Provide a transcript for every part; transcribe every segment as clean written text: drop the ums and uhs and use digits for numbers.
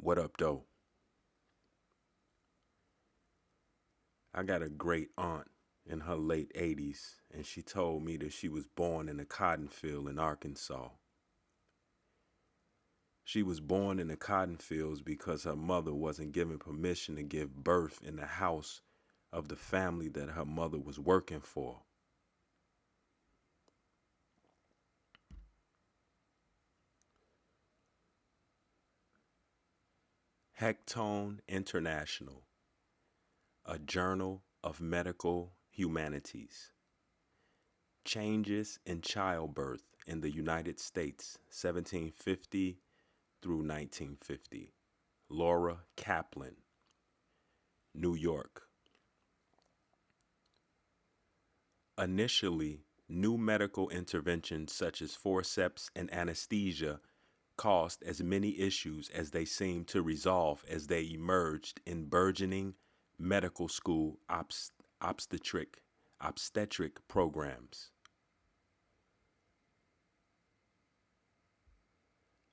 What up, though? I got a great aunt in her late 80s, and she told me that she was born in a cotton field in Arkansas. She was born in the cotton fields because her mother wasn't given permission to give birth in the house of the family that her mother was working for. Hectone International, a journal of medical humanities. Changes in childbirth in the United States, 1750 through 1950. Laura Kaplan, New York. Initially, new medical interventions such as forceps and anesthesia caused as many issues as they seemed to resolve as they emerged in burgeoning medical school obstetric programs.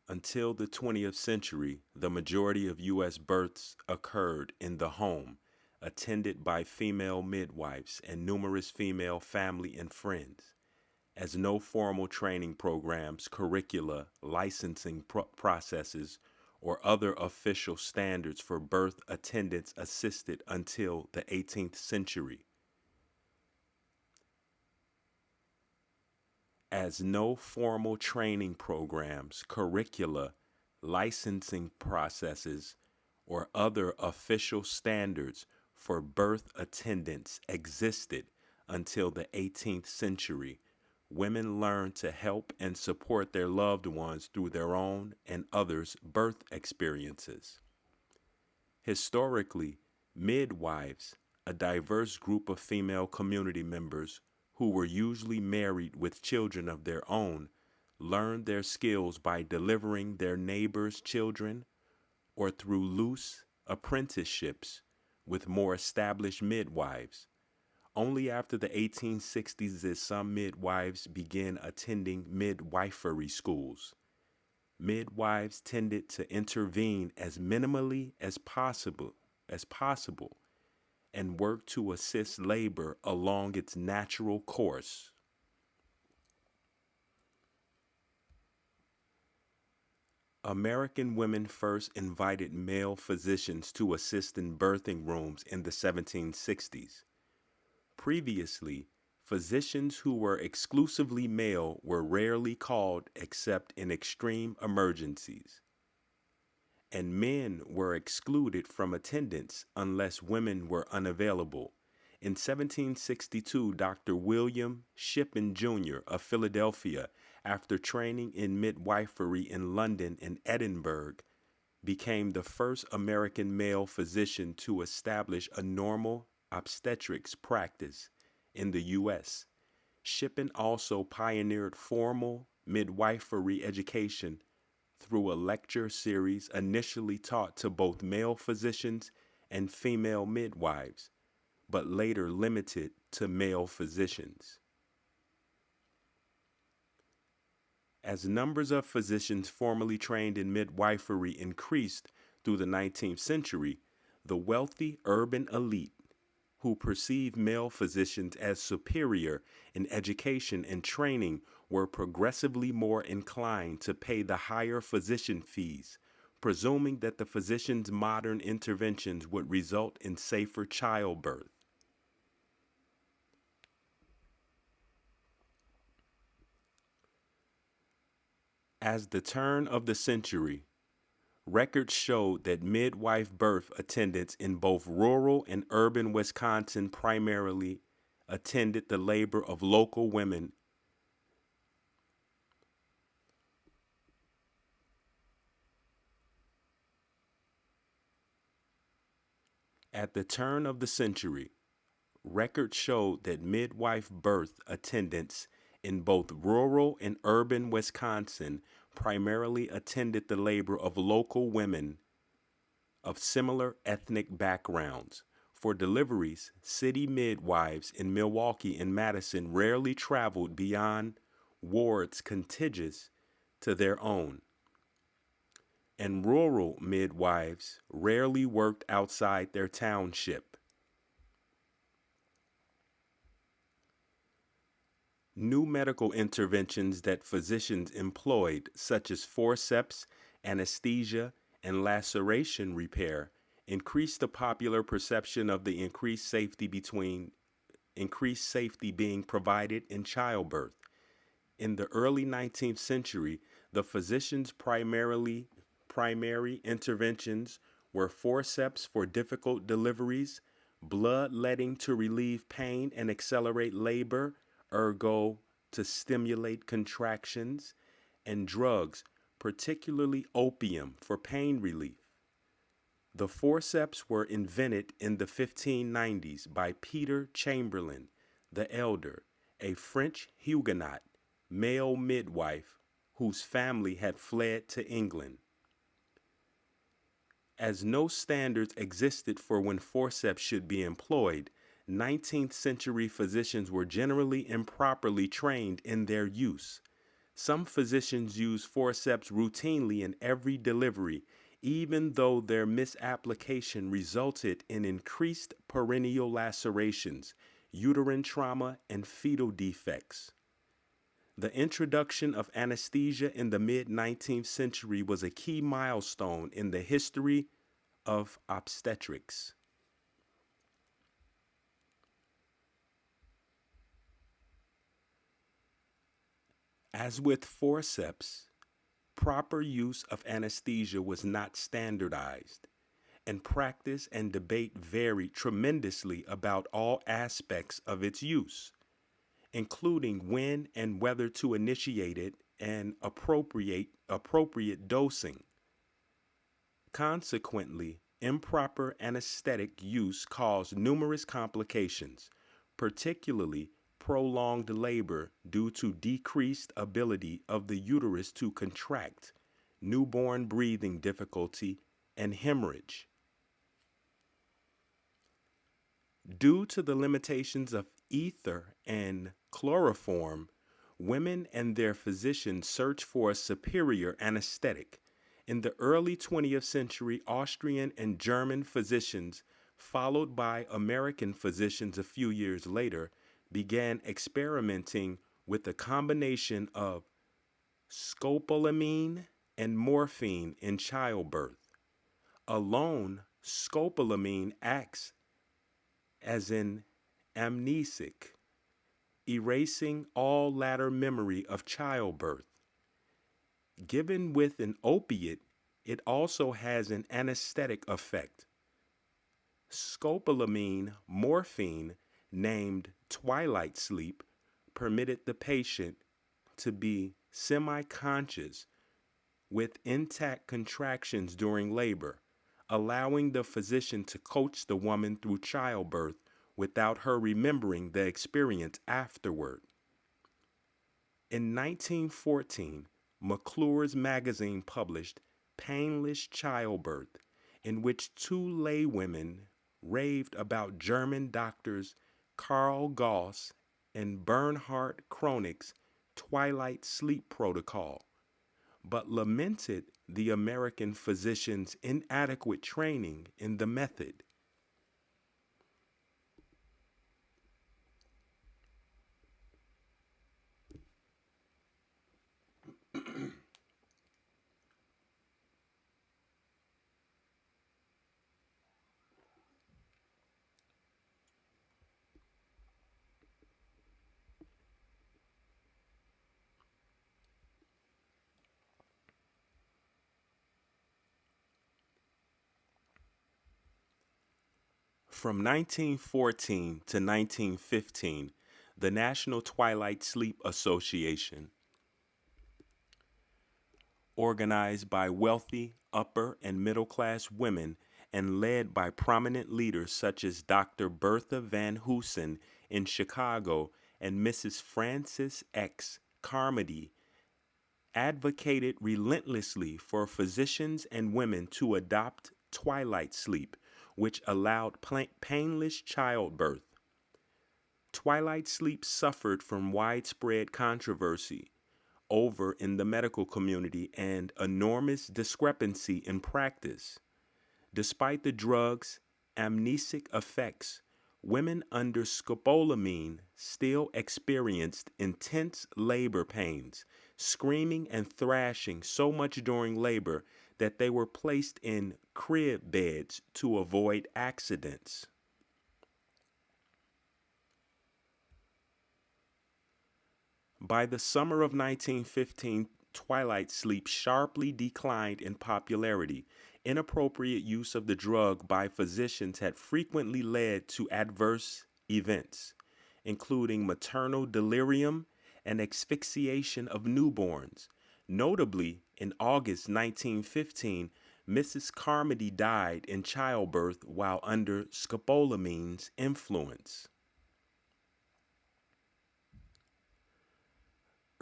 Until the 20th century, the majority of U.S. births occurred in the home, attended by female midwives and numerous female family and friends, as no formal training programs, curricula, licensing processes, or other official standards for birth attendants existed until the 18th century. As no formal training programs, curricula, licensing processes, or other official standards for birth attendants existed until the 18th century, women learned to help and support their loved ones through their own and others' birth experiences. Historically, midwives, a diverse group of female community members who were usually married with children of their own, learned their skills by delivering their neighbors' children or through loose apprenticeships with more established midwives. Only after the 1860s did some midwives begin attending midwifery schools. Midwives tended to intervene as minimally as possible and work to assist labor along its natural course. American women first invited male physicians to assist in birthing rooms in the 1760s. Previously, physicians who were exclusively male were rarely called except in extreme emergencies, and men were excluded from attendance unless women were unavailable. In 1762, Dr. William Shippen Jr. of Philadelphia, after training in midwifery in London and Edinburgh, became the first American male physician to establish a normal obstetrics practice in the U.S. Shippen also pioneered formal midwifery education through a lecture series initially taught to both male physicians and female midwives, but later limited to male physicians. As numbers of physicians formally trained in midwifery increased through the 19th century, the wealthy urban elite, who perceived male physicians as superior in education and training, were progressively more inclined to pay the higher physician fees, presuming that the physician's modern interventions would result in safer childbirth. As the turn of the century, records showed that midwife birth attendants in both rural and urban Wisconsin primarily attended the labor of local women. At the turn of the century, records showed that midwife birth attendants in both rural and urban Wisconsin primarily attended the labor of local women of similar ethnic backgrounds. For deliveries, city midwives in Milwaukee and Madison rarely traveled beyond wards contiguous to their own. and rural midwives rarely worked outside their township. New medical interventions that physicians employed, such as forceps, anesthesia, and laceration repair, increased the popular perception of the increased safety being provided in childbirth. In the early 19th century, the physician's primary interventions were forceps for difficult deliveries, bloodletting to relieve pain and accelerate labor, ergo to stimulate contractions, and drugs, particularly opium, for pain relief. The forceps were invented in the 1590s by Peter Chamberlain the Elder, a French Huguenot male midwife whose family had fled to England. As no standards existed for when forceps should be employed, 19th century physicians were generally improperly trained in their use. Some physicians use forceps routinely in every delivery, even though their misapplication resulted in increased perineal lacerations, uterine trauma, and fetal defects. The introduction of anesthesia in the mid 19th century was a key milestone in the history of obstetrics. As with forceps, proper use of anesthesia was not standardized, and practice and debate varied tremendously about all aspects of its use, including when and whether to initiate it and appropriate dosing. Consequently, improper anesthetic use caused numerous complications, particularly prolonged labor due to decreased ability of the uterus to contract, newborn breathing difficulty, and hemorrhage. Due to the limitations of ether and chloroform, women and their physicians searched for a superior anesthetic. In the early 20th century, Austrian and German physicians, followed by American physicians a few years later, began experimenting with a combination of scopolamine and morphine in childbirth. Alone, scopolamine acts as an amnesic, erasing all later memory of childbirth. Given with an opiate, it also has an anesthetic effect. Scopolamine morphine, named twilight sleep, permitted the patient to be semi-conscious with intact contractions during labor, allowing the physician to coach the woman through childbirth without her remembering the experience afterward. In 1914, McClure's magazine published Painless Childbirth, in which two laywomen raved about German doctors Karl Gauss and Bernhard Kronig's twilight sleep protocol, but lamented the American physician's inadequate training in the method. From 1914 to 1915, the National Twilight Sleep Association, organized by wealthy upper and middle class women and led by prominent leaders such as Dr. Bertha Van Hoosen in Chicago and Mrs. Frances X. Carmody, advocated relentlessly for physicians and women to adopt twilight sleep, which allowed painless childbirth. Twilight sleep suffered from widespread controversy. over in the medical community and enormous discrepancy in practice. Despite the drug's amnesic effects, women under scopolamine still experienced intense labor pains, screaming and thrashing so much during labor that they were placed in crib beds to avoid accidents. By the summer of 1915, twilight sleep sharply declined in popularity. Inappropriate use of the drug by physicians had frequently led to adverse events, including maternal delirium and asphyxiation of newborns. Notably, in August 1915, Mrs. Carmody died in childbirth while under scopolamine's influence.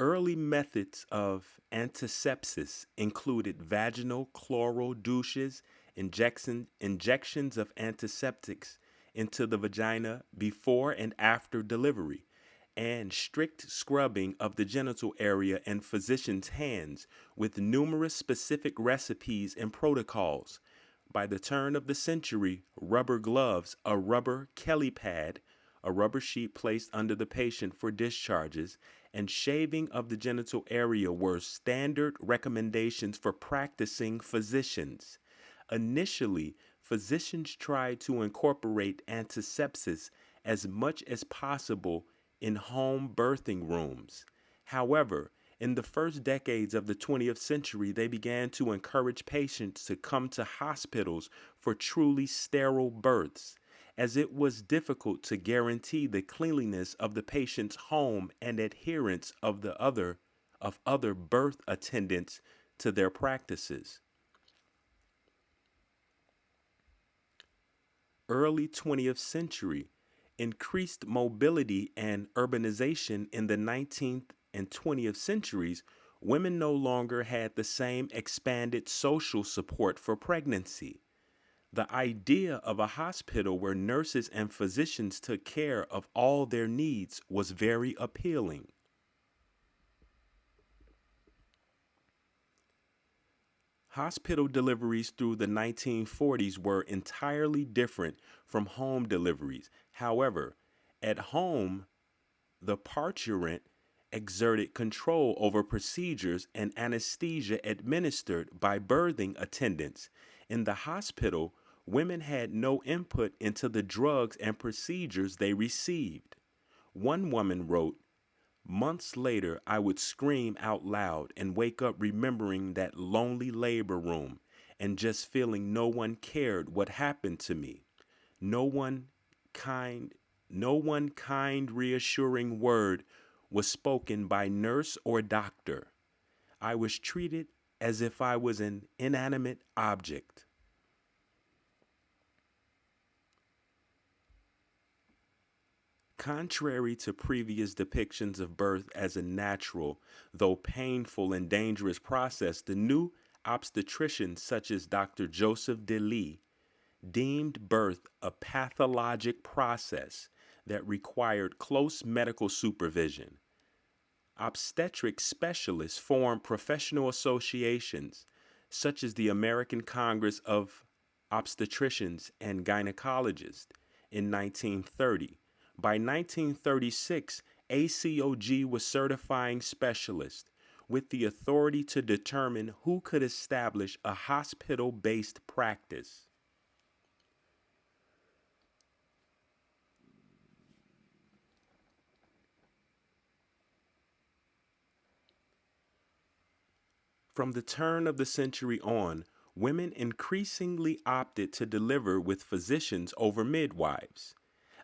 Early methods of antisepsis included vaginal chloral douches, injections of antiseptics into the vagina before and after delivery, and strict scrubbing of the genital area and physicians' hands with numerous specific recipes and protocols. By the turn of the century, rubber gloves, a rubber Kelly pad, a rubber sheet placed under the patient for discharges, and shaving of the genital area were standard recommendations for practicing physicians. Initially, physicians tried to incorporate antisepsis as much as possible in home birthing rooms. However, in the first decades of the 20th century, they began to encourage patients to come to hospitals for truly sterile births, as it was difficult to guarantee the cleanliness of the patient's home and adherence of other birth attendants to their practices. Early 20th century, increased mobility and urbanization in the 19th and 20th centuries, women no longer had the same expanded social support for pregnancy. The idea of a hospital where nurses and physicians took care of all their needs was very appealing. Hospital deliveries through the 1940s were entirely different from home deliveries. However, at home, the parturient exerted control over procedures and anesthesia administered by birthing attendants. In the hospital, women had no input into the drugs and procedures they received. One woman wrote, "Months later, I would scream out loud and wake up remembering that lonely labor room and just feeling no one cared what happened to me. No one kind, no one kind, reassuring word was spoken by nurse or doctor. I was treated as if I was an inanimate object." Contrary to previous depictions of birth as a natural, though painful and dangerous process, the new obstetricians such as Dr. Joseph DeLee deemed birth a pathologic process that required close medical supervision. Obstetric specialists formed professional associations such as the American Congress of Obstetricians and Gynecologists in 1930. By 1936, ACOG was certifying specialists with the authority to determine who could establish a hospital-based practice. From the turn of the century on, women increasingly opted to deliver with physicians over midwives.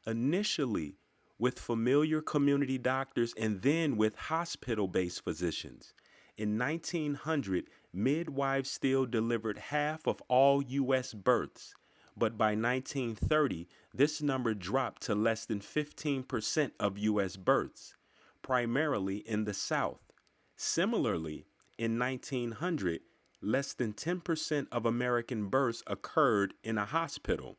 Initially with familiar community doctors and then with hospital-based physicians. In 1900, midwives still delivered half of all U.S. births, but by 1930, this number dropped to less than 15% of U.S. births, primarily in the South. Similarly, in 1900, less than 10% of American births occurred in a hospital.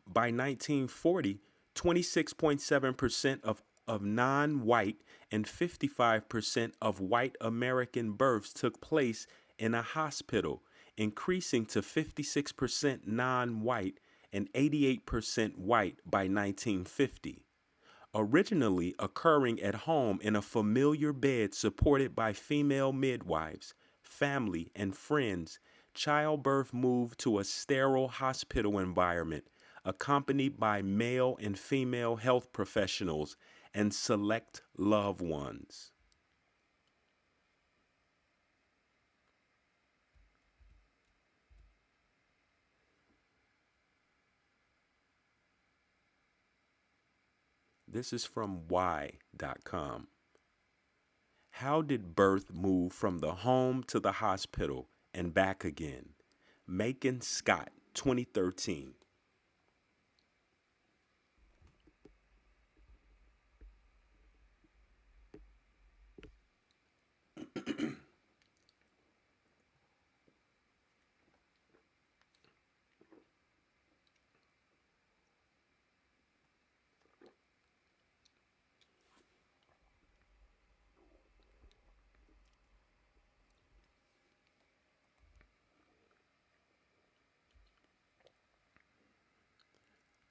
By 1940, 26.7% of of non-white and 55% of white American births took place in a hospital, increasing to 56% non-white and 88% white by 1950. Originally occurring at home in a familiar bed supported by female midwives, family, and friends, childbirth moved to a sterile hospital environment accompanied by male and female health professionals and select loved ones. This is from Y.com. How did birth move from the home to the hospital and back again? Macon Scott, 2013.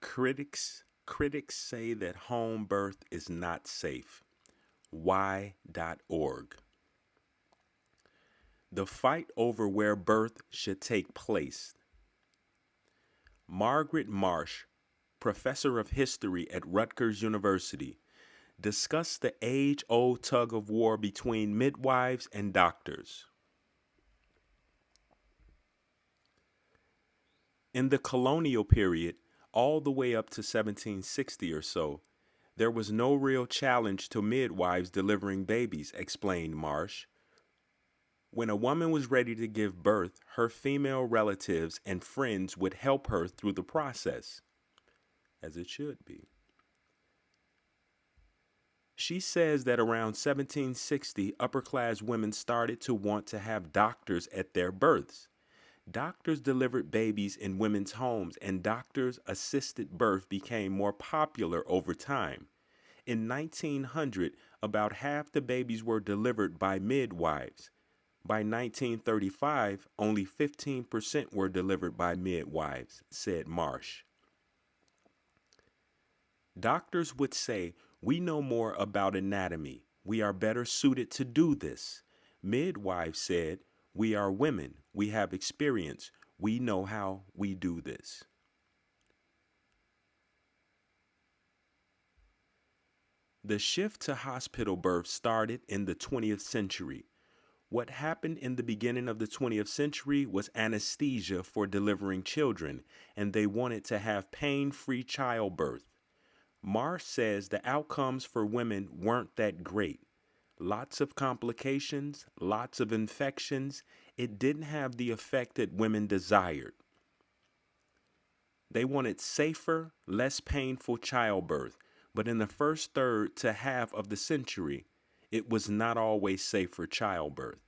Critics say that home birth is not safe. Y.org. The fight over where birth should take place. Margaret Marsh, professor of history at Rutgers University, discussed the age-old tug of war between midwives and doctors. In the colonial period, all the way up to 1760 or so, there was no real challenge to midwives delivering babies, explained Marsh. When a woman was ready to give birth, her female relatives and friends would help her through the process, as it should be. She says that around 1760, upper-class women started to want to have doctors at their births. Doctors delivered babies in women's homes, and doctors' assisted birth became more popular over time. In 1900, about half the babies were delivered by midwives. By 1935, only 15% were delivered by midwives, said Marsh. Doctors would say, "We know more about anatomy. We are better suited to do this." Midwives said, "We are women. We have experience. We know how we do this." The shift to hospital birth started in the 20th century. What happened in the beginning of the 20th century was anesthesia for delivering children, and they wanted to have pain-free childbirth. Marsh says the outcomes for women weren't that great. Lots of complications, lots of infections. It didn't have the effect that women desired. They wanted safer, less painful childbirth, but in the first third to half of the century, it was not always safe for childbirth.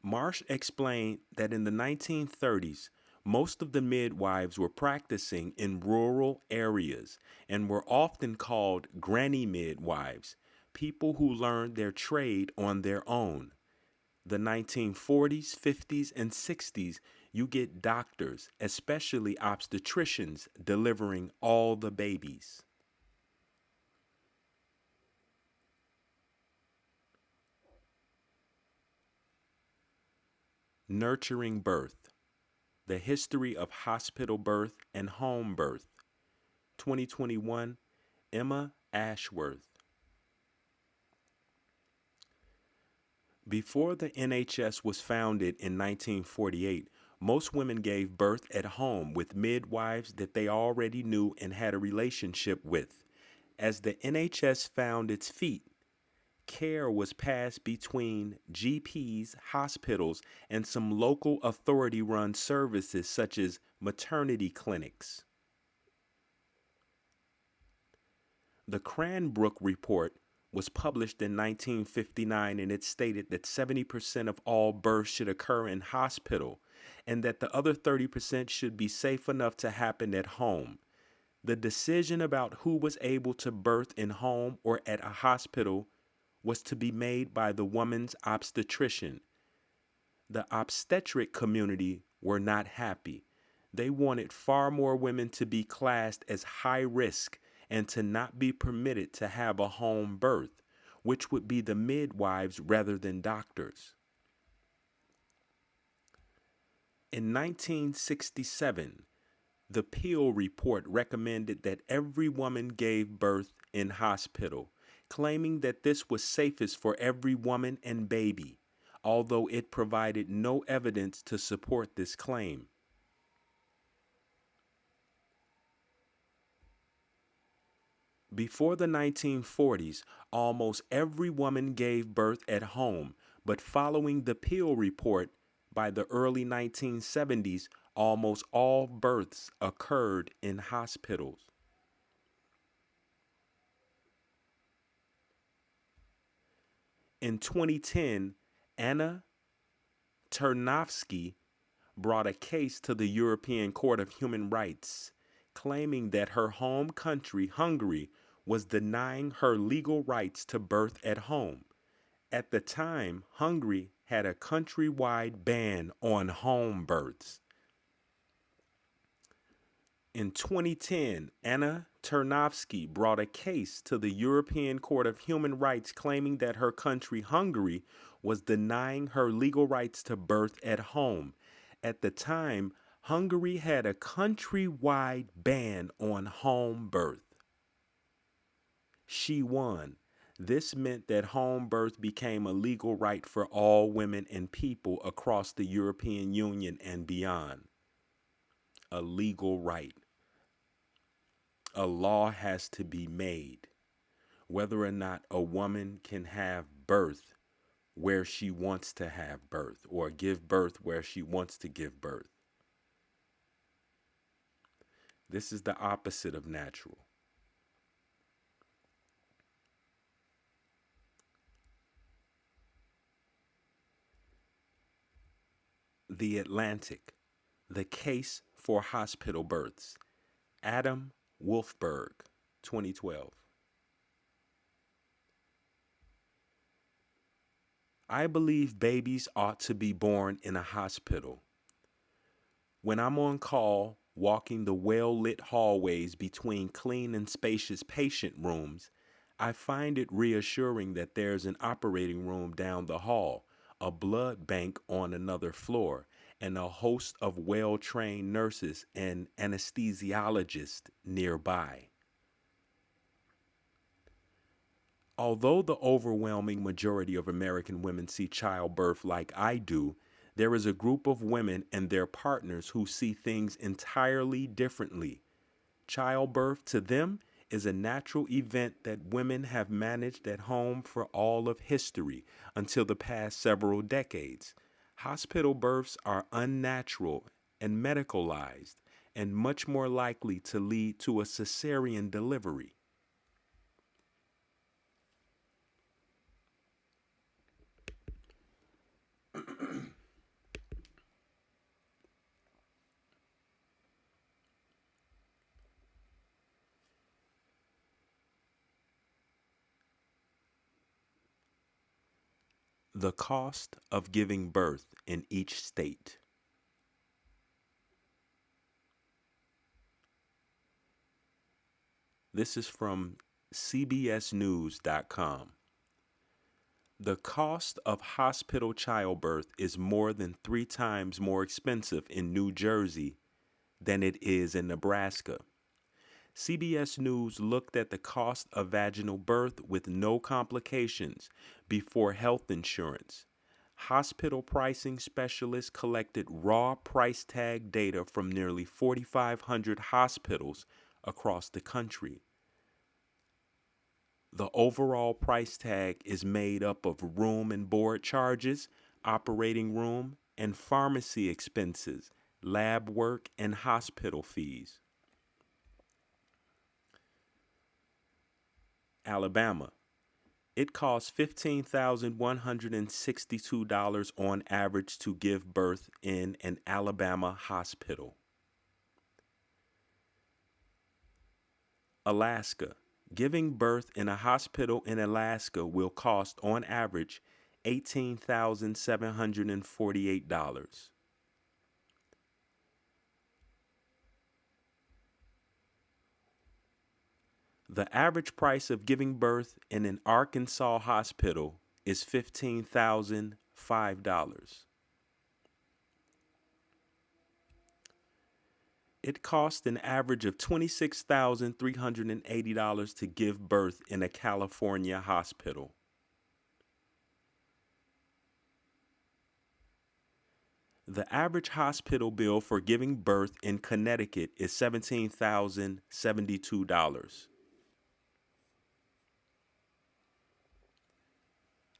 Marsh explained that in the 1930s, most of the midwives were practicing in rural areas and were often called granny midwives, people who learned their trade on their own. The 1940s, 50s, and 60s, you get doctors, especially obstetricians, delivering all the babies. Nurturing birth. The history of hospital birth and home birth. 2021, Emma Ashworth. Before the NHS was founded in 1948, most women gave birth at home with midwives that they already knew and had a relationship with. As the NHS found its feet, care was passed between GPs, hospitals, and some local authority-run services such as maternity clinics. The Cranbrook Report was published in 1959, and it stated that 70% of all births should occur in hospital and that the other 30% should be safe enough to happen at home. The decision about who was able to birth in home or at a hospital was to be made by the woman's obstetrician. The obstetric community were not happy. They wanted far more women to be classed as high risk and to not be permitted to have a home birth, which would be the midwives rather than doctors. In 1967, the Peel Report recommended that every woman gave birth in hospital, claiming that this was safest for every woman and baby, although it provided no evidence to support this claim. Before the 1940s, almost every woman gave birth at home, but following the Peel Report, by the early 1970s, almost all births occurred in hospitals. In 2010, Anna Ternovsky brought a case to the European Court of Human Rights, claiming that her home country, Hungary, was denying her legal rights to birth at home. At the time, Hungary had a countrywide ban on home births. In 2010, Anna Ternovsky brought a case to the European Court of Human Rights claiming that her country, Hungary, was denying her legal rights to birth at home. At the time, Hungary had a countrywide ban on home birth. She won. This meant that home birth became a legal right for all women and people across the European Union and beyond. A legal right. A law has to be made whether or not a woman can have birth where she wants to have birth or give birth where she wants to give birth. This is the opposite of natural. The Atlantic, the case for hospital births. Adam Wolfberg, 2012. I believe babies ought to be born in a hospital. When I'm on call, walking the well-lit hallways between clean and spacious patient rooms, I find it reassuring that there's an operating room down the hall, a blood bank on another floor, and a host of well-trained nurses and anesthesiologists nearby. Although the overwhelming majority of American women see childbirth like I do, there is a group of women and their partners who see things entirely differently. Childbirth to them is a natural event that women have managed at home for all of history until the past several decades. Hospital births are unnatural and medicalized and much more likely to lead to a cesarean delivery. The cost of giving birth in each state. This is from CBSNews.com. The cost of hospital childbirth is more than 3 times more expensive in New Jersey than it is in Nebraska. CBS News looked at the cost of vaginal birth with no complications before health insurance. Hospital pricing specialists collected raw price tag data from nearly 4,500 hospitals across the country. The overall price tag is made up of room and board charges, operating room and pharmacy expenses, lab work, and hospital fees. Alabama. It costs $15,162 on average to give birth in an Alabama hospital. Alaska. Giving birth in a hospital in Alaska will cost, on average, $18,748. The average price of giving birth in an Arkansas hospital is $15,005. It costs an average of $26,380 to give birth in a California hospital. The average hospital bill for giving birth in Connecticut is $17,072.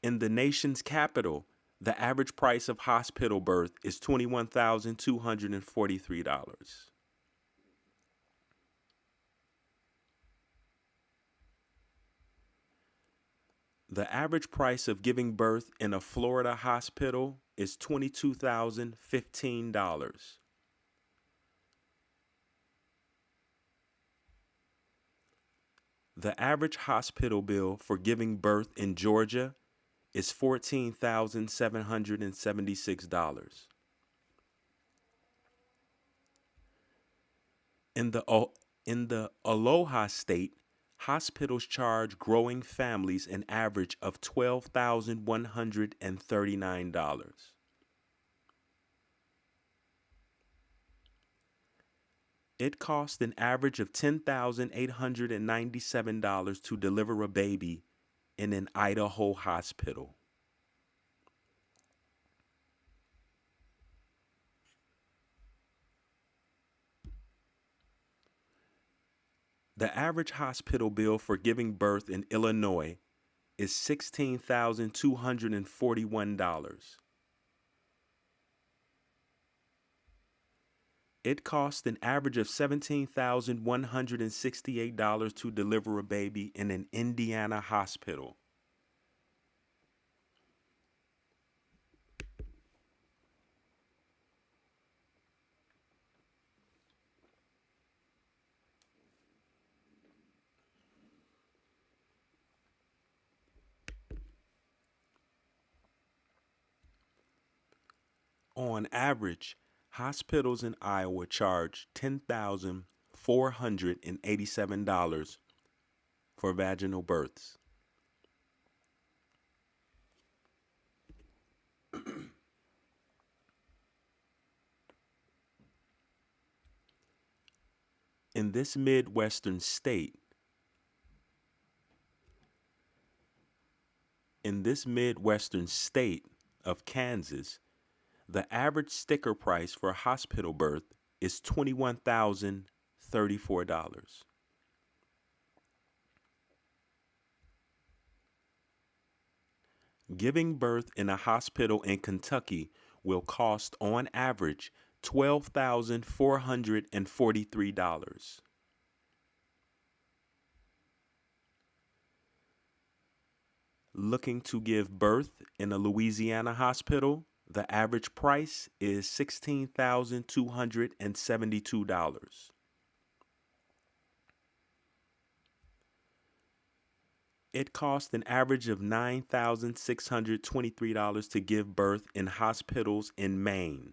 In the nation's capital, the average price of hospital birth is $21,243. The average price of giving birth in a Florida hospital is $22,015. The average hospital bill for giving birth in Georgia is $14,776. In the Aloha State, hospitals charge growing families an average of $12,139. It costs an average of $10,897 to deliver a baby in an Idaho hospital. The average hospital bill for giving birth in Illinois is $16,241. It costs an average of $17,168 to deliver a baby in an Indiana hospital. On average, hospitals in Iowa charge $10,487 for vaginal births. In this Midwestern state, of Kansas, the average sticker price for a hospital birth is $21,034. Giving birth in a hospital in Kentucky will cost, on average, $12,443. Looking to give birth in a Louisiana hospital, the average price is $16,272. It costs an average of $9,623 to give birth in hospitals in Maine.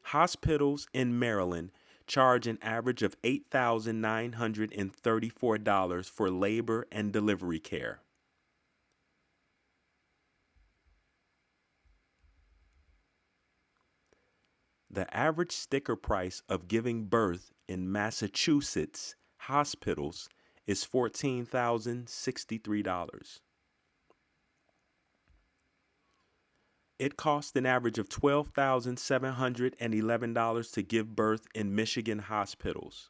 Hospitals in Maryland charge an average of $8,934 for labor and delivery care. The average sticker price of giving birth in Massachusetts hospitals is $14,063. It costs an average of $12,711 to give birth in Michigan hospitals.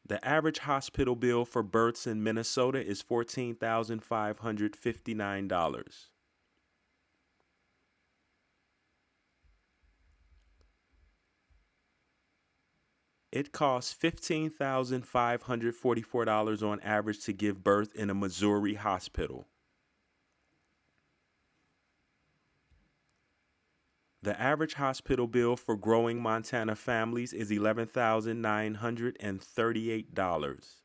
The average hospital bill for births in Minnesota is $14,559. It costs $15,544 on average to give birth in a Missouri hospital. The average hospital bill for growing Montana families is $11,938.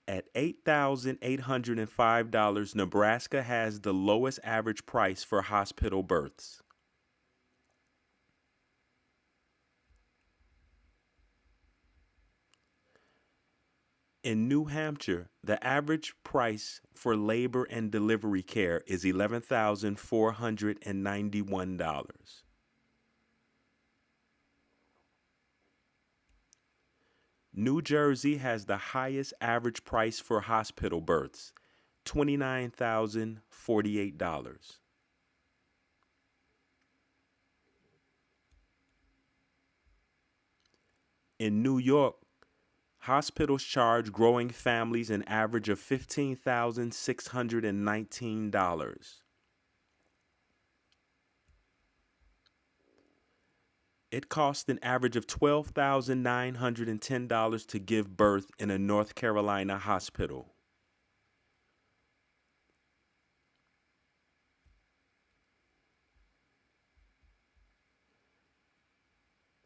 At $8,805, Nebraska has the lowest average price for hospital births. In New Hampshire, the average price for labor and delivery care is $11,491. New Jersey has the highest average price for hospital births, $29,048. In New York, hospitals charge growing families an average of $15,619. It costs an average of $12,910 to give birth in a North Carolina hospital.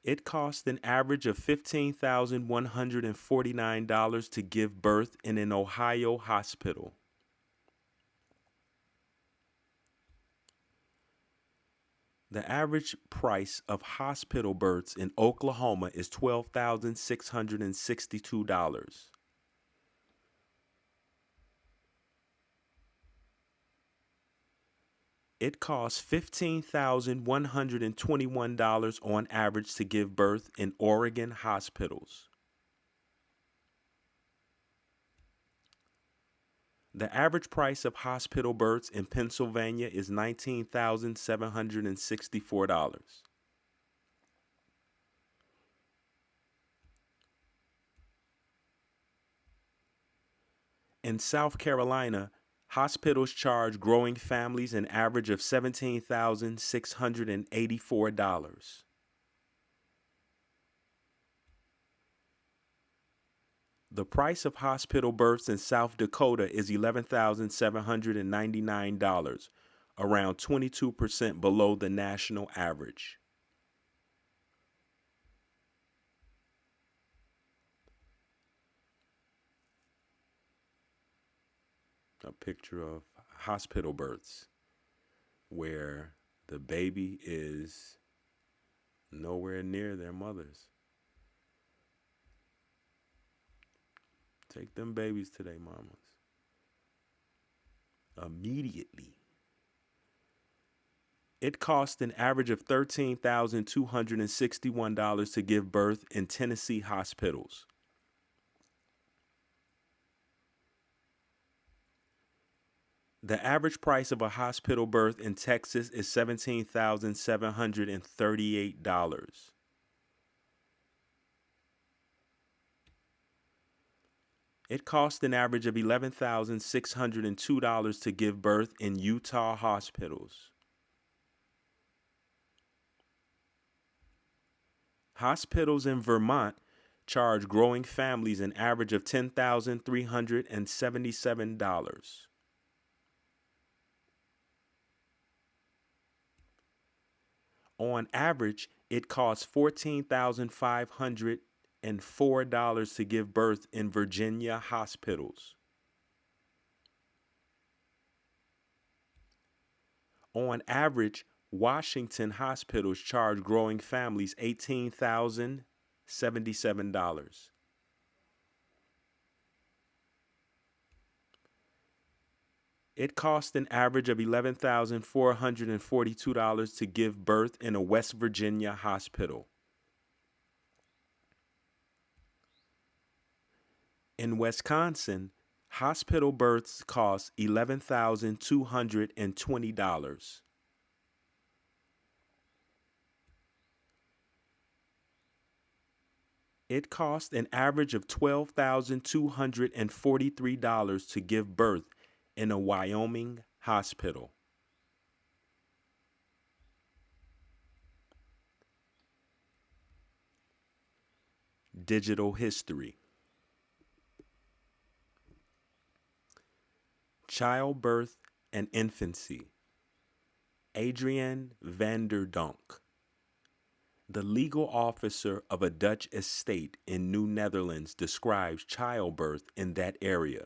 It costs an average of $15,149 to give birth in an Ohio hospital. The average price of hospital births in Oklahoma is $12,662. It costs $15,121 on average to give birth in Oregon hospitals. The average price of hospital births in Pennsylvania is $19,764. In South Carolina, hospitals charge growing families an average of $17,684. The price of hospital births in South Dakota is $11,799, around 22% below the national average. A picture of hospital births where the baby is nowhere near their mothers. Take them babies to their mamas immediately. It costs an average of $13,261 to give birth in Tennessee hospitals. The average price of a hospital birth in Texas is $17,738. It costs an average of $11,602 to give birth in Utah hospitals. Hospitals in Vermont charge growing families an average of $10,377. On average, it costs $14,504 to give birth in Virginia hospitals. On average, Washington hospitals charge growing families $18,077. It costs an average of $11,442 to give birth in a West Virginia hospital. In Wisconsin, hospital births cost $11,220. It costs an average of $12,243 to give birth in a Wyoming hospital. Digital history. Childbirth and Infancy. Adrienne van der Donk, the legal officer of a Dutch estate in New Netherlands, describes childbirth in that area.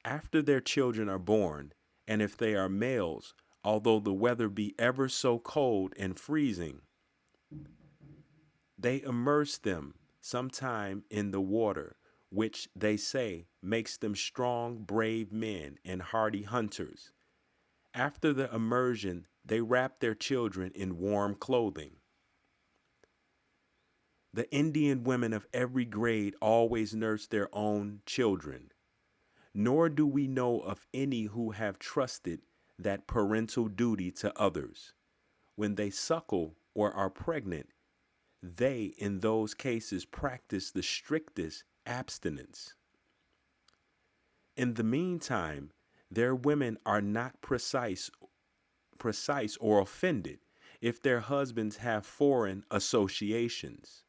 After their children are born, and if they are males, although the weather be ever so cold and freezing, they immerse them sometime in the water, which they say makes them strong, brave men and hardy hunters. After the immersion, they wrap their children in warm clothing. The Indian women of every grade always nurse their own children, nor do we know of any who have trusted that parental duty to others. When they suckle or are pregnant, they, in those cases, practice the strictest abstinence. In the meantime, their women are not precise or offended if their husbands have foreign associations.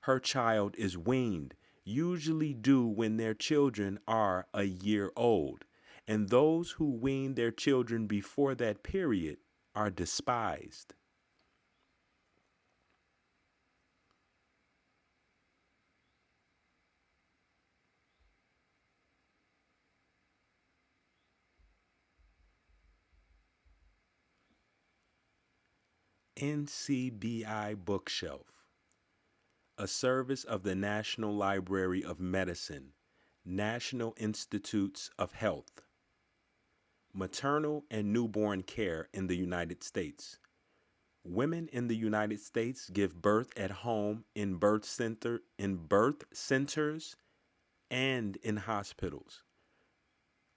Her child is weaned, usually due when their children are a year old, and those who wean their children before that period are despised. NCBI Bookshelf, a service of the National Library of Medicine, National Institutes of Health. Maternal and newborn care in the United States. Women in the United States give birth at home in birth centers and in hospitals.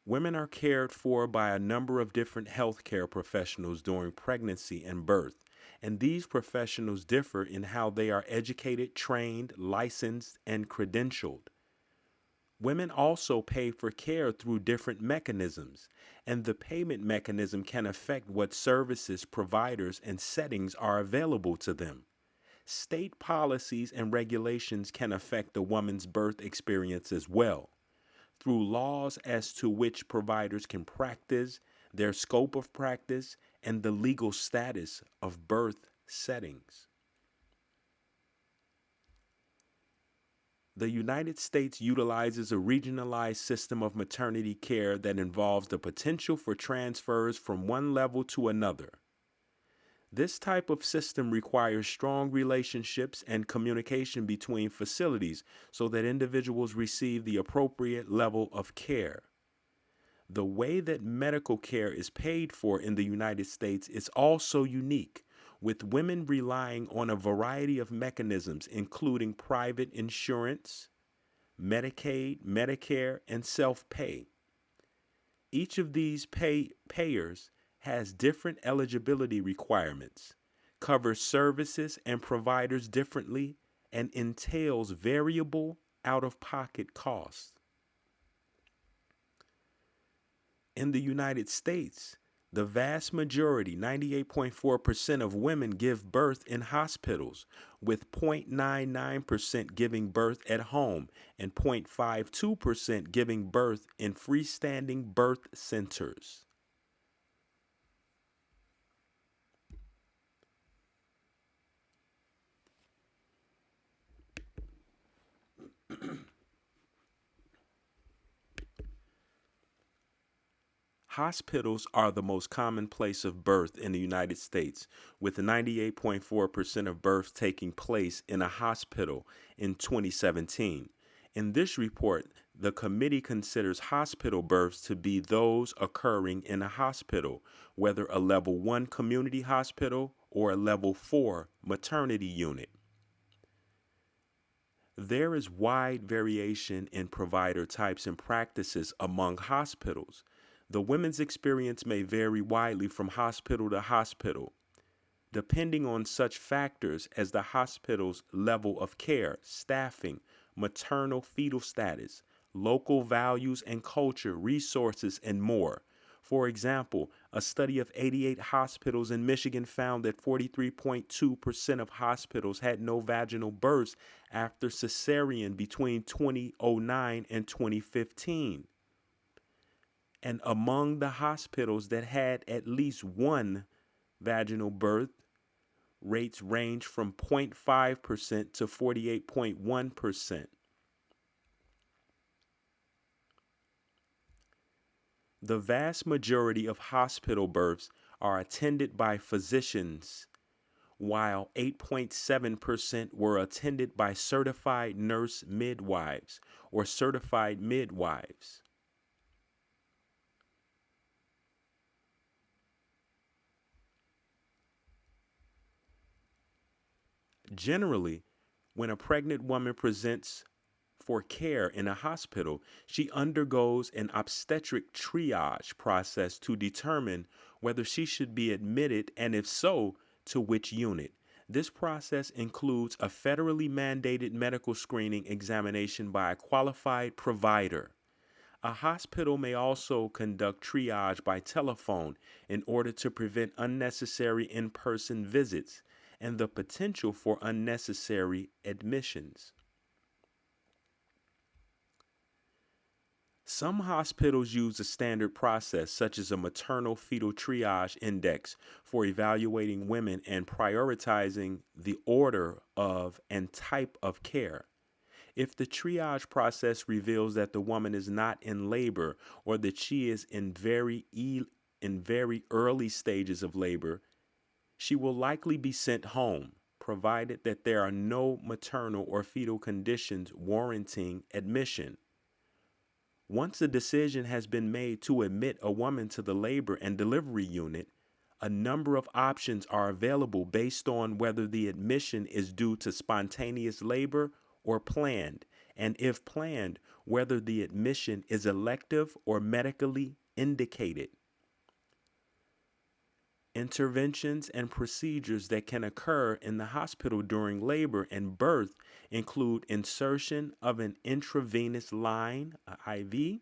Women are cared for by a number of different healthcare professionals during pregnancy and birth, and these professionals differ in how they are educated, trained, licensed, and credentialed. Women also pay for care through different mechanisms, and the payment mechanism can affect what services, providers, and settings are available to them. State policies and regulations can affect the woman's birth experience as well, through laws as to which providers can practice, their scope of practice, and the legal status of birth settings. The United States utilizes a regionalized system of maternity care that involves the potential for transfers from one level to another. This type of system requires strong relationships and communication between facilities so that individuals receive the appropriate level of care. The way that medical care is paid for in the United States is also unique, with women relying on a variety of mechanisms, including private insurance, Medicaid, Medicare, and self-pay. Each of these payers has different eligibility requirements, covers services and providers differently, and entails variable out-of-pocket costs. In the United States, the vast majority, 98.4% of women give birth in hospitals, with 0.99% giving birth at home and 0.52% giving birth in freestanding birth centers. Hospitals are the most common place of birth in the United States, with 98.4% of births taking place in a hospital in 2017. In this report, the committee considers hospital births to be those occurring in a hospital, whether a level 1 community hospital or a level 4 maternity unit. There is wide variation in provider types and practices among hospitals. The women's experience may vary widely from hospital to hospital, depending on such factors as the hospital's level of care, staffing, maternal fetal status, local values and culture, resources, and more. For example, a study of 88 hospitals in Michigan found that 43.2% of hospitals had no vaginal births after cesarean between 2009 and 2015. And among the hospitals that had at least one vaginal birth, rates range from 0.5% to 48.1%. The vast majority of hospital births are attended by physicians, while 8.7% were attended by certified nurse midwives or certified midwives. Generally, when a pregnant woman presents for care in a hospital, she undergoes an obstetric triage process to determine whether she should be admitted and, if so, to which unit. This process includes a federally mandated medical screening examination by a qualified provider. A hospital may also conduct triage by telephone in order to prevent unnecessary in person visits and the potential for unnecessary admissions. Some hospitals use a standard process, such as a maternal fetal triage index, for evaluating women and prioritizing the order of and type of care. If the triage process reveals that the woman is not in labor or that she is in very early stages of labor, she will likely be sent home, provided that there are no maternal or fetal conditions warranting admission. Once a decision has been made to admit a woman to the labor and delivery unit, a number of options are available based on whether the admission is due to spontaneous labor or planned, and if planned, whether the admission is elective or medically indicated. Interventions and procedures that can occur in the hospital during labor and birth include insertion of an intravenous line, IV,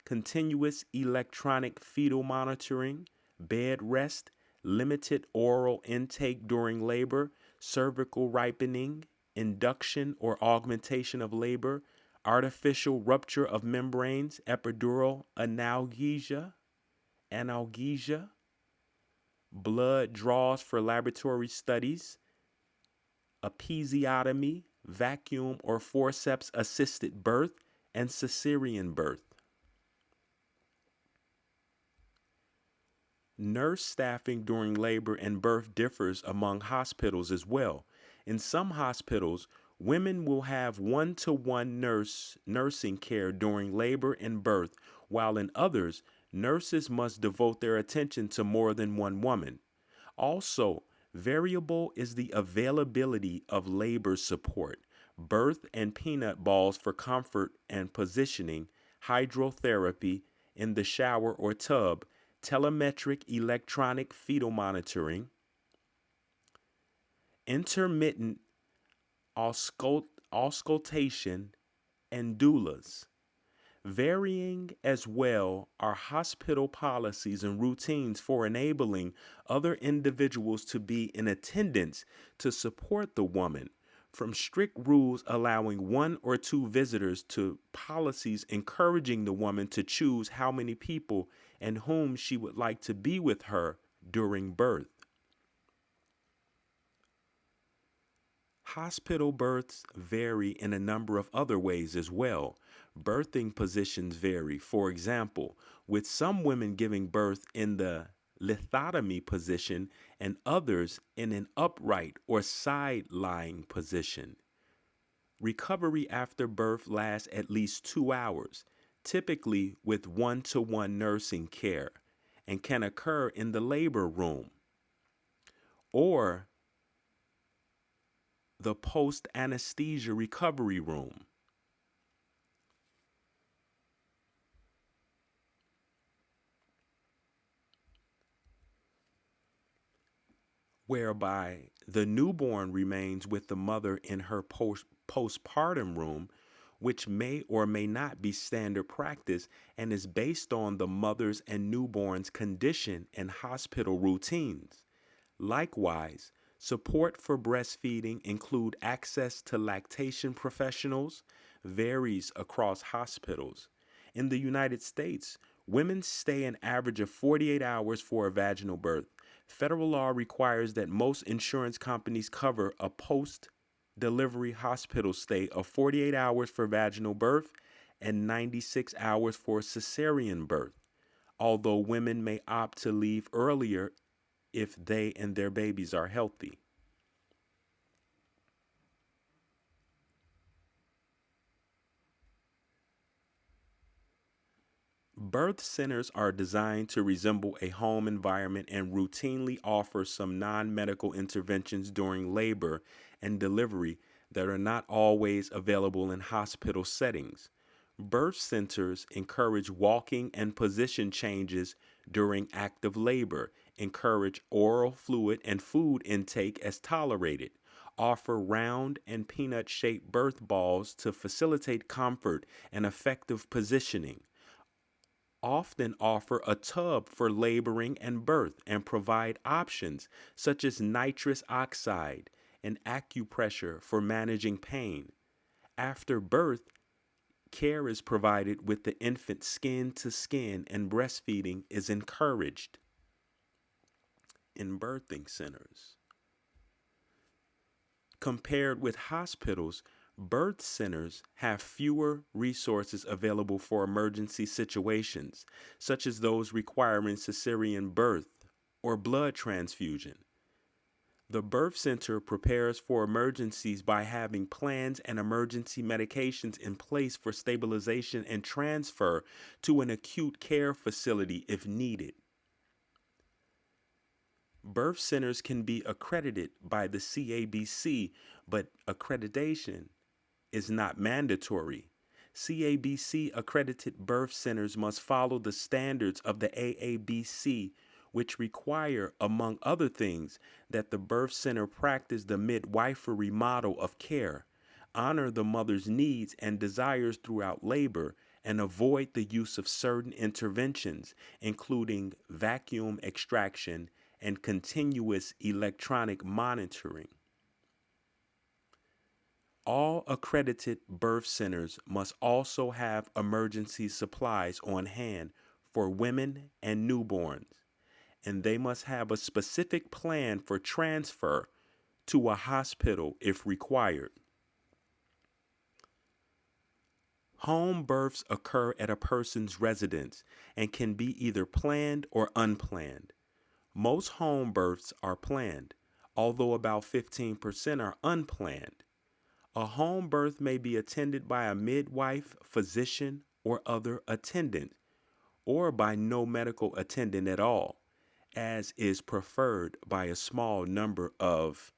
continuous electronic fetal monitoring, bed rest, limited oral intake during labor, cervical ripening, induction or augmentation of labor, artificial rupture of membranes, epidural analgesia, blood draws for laboratory studies, episiotomy, vacuum or forceps assisted birth, and cesarean birth. Nurse staffing during labor and birth differs among hospitals as well. In some hospitals, women will have one-to-one nursing care during labor and birth, while in others, nurses must devote their attention to more than one woman. Also, variable is the availability of labor support, birth and peanut balls for comfort and positioning, hydrotherapy in the shower or tub, telemetric electronic fetal monitoring, intermittent auscultation, and doulas. Varying as well are hospital policies and routines for enabling other individuals to be in attendance to support the woman, from strict rules allowing one or two visitors to policies encouraging the woman to choose how many people and whom she would like to be with her during birth. Hospital births vary in a number of other ways as well. Birthing positions vary. For example, with some women giving birth in the lithotomy position and others in an upright or side lying position. Recovery after birth lasts at least 2 hours, typically with one-to-one nursing care, and can occur in the labor room or the post-anesthesia recovery room. Whereby the newborn remains with the mother in her postpartum room, which may or may not be standard practice and is based on the mother's and newborn's condition and hospital routines. Likewise, support for breastfeeding include access to lactation professionals varies across hospitals. In the United States, Women stay an average of 48 hours for a vaginal birth. Federal law requires that most insurance companies cover a post delivery hospital stay of 48 hours for vaginal birth and 96 hours for cesarean birth, although women may opt to leave earlier if they and their babies are healthy. Birth centers are designed to resemble a home environment and routinely offer some non medical interventions during labor and delivery that are not always available in hospital settings. Birth centers encourage walking and position changes during active labor, encourage oral fluid and food intake as tolerated, offer round and peanut shaped birth balls to facilitate comfort and effective positioning, often offer a tub for laboring and birth, and provide options such as nitrous oxide and acupressure for managing pain. After birth, care is provided with the infant skin to skin, and breastfeeding is encouraged in birthing centers. Compared with hospitals, birth centers have fewer resources available for emergency situations, such as those requiring cesarean birth or blood transfusion. The birth center prepares for emergencies by having plans and emergency medications in place for stabilization and transfer to an acute care facility if needed. Birth centers can be accredited by the CABC, but accreditation is not mandatory. CABC accredited birth centers must follow the standards of the AABC, which require, among other things, that the birth center practice the midwifery model of care, honor the mother's needs and desires throughout labor, and avoid the use of certain interventions, including vacuum extraction and continuous electronic monitoring. All accredited birth centers must also have emergency supplies on hand for women and newborns, and they must have a specific plan for transfer to a hospital if required. Home births occur at a person's residence and can be either planned or unplanned. Most home births are planned, although about 15% are unplanned. A home birth may be attended by a midwife, physician, or other attendant, or by no medical attendant at all, as is preferred by a small number of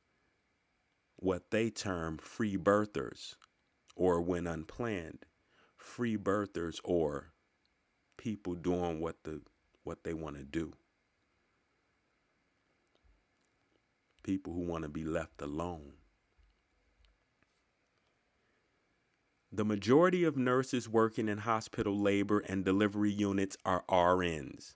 what they term free birthers, or when unplanned, free birthers, or people doing what they want to do. People who want to be left alone. The majority of nurses working in hospital labor and delivery units are RNs.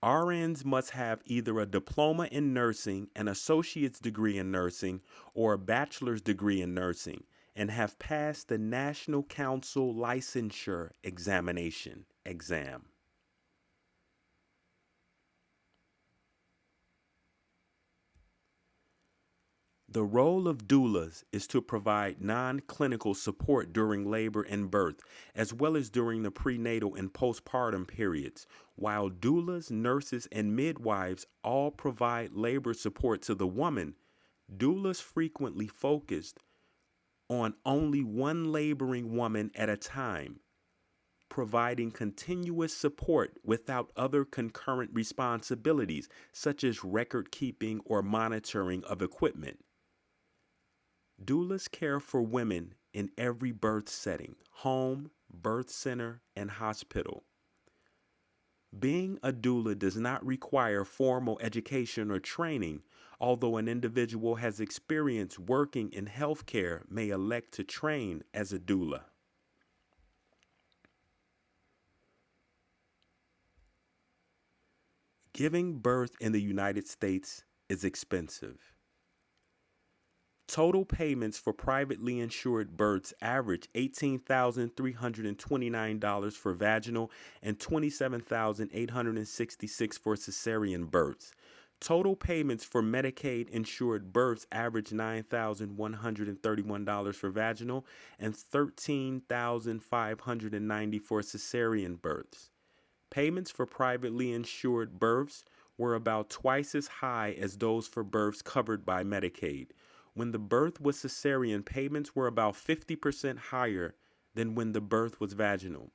RNs must have either a diploma in nursing, an associate's degree in nursing, or a bachelor's degree in nursing, and have passed the National Council Licensure exam. The role of doulas is to provide non-clinical support during labor and birth, as well as during the prenatal and postpartum periods. While doulas, nurses, and midwives all provide labor support to the woman, doulas frequently focused on only one laboring woman at a time, providing continuous support without other concurrent responsibilities, such as record keeping or monitoring of equipment. Doulas care for women in every birth setting: home, birth center, and hospital. Being a doula does not require formal education or training, although an individual has experience working in healthcare may elect to train as a doula. Giving birth in the United States is expensive. Total payments for privately insured births average $18,329 for vaginal and $27,866 for cesarean births. Total payments for Medicaid insured births average $9,131 for vaginal and $13,590 for cesarean births. Payments for privately insured births were about twice as high as those for births covered by Medicaid. When the birth was cesarean, payments were about 50% higher than when the birth was vaginal.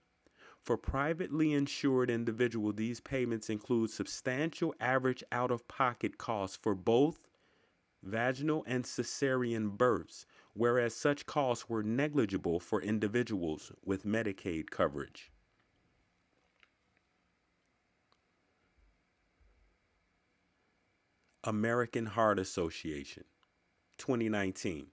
For privately insured individuals, these payments include substantial average out-of-pocket costs for both vaginal and cesarean births, whereas such costs were negligible for individuals with Medicaid coverage. American Heart Association, 2019.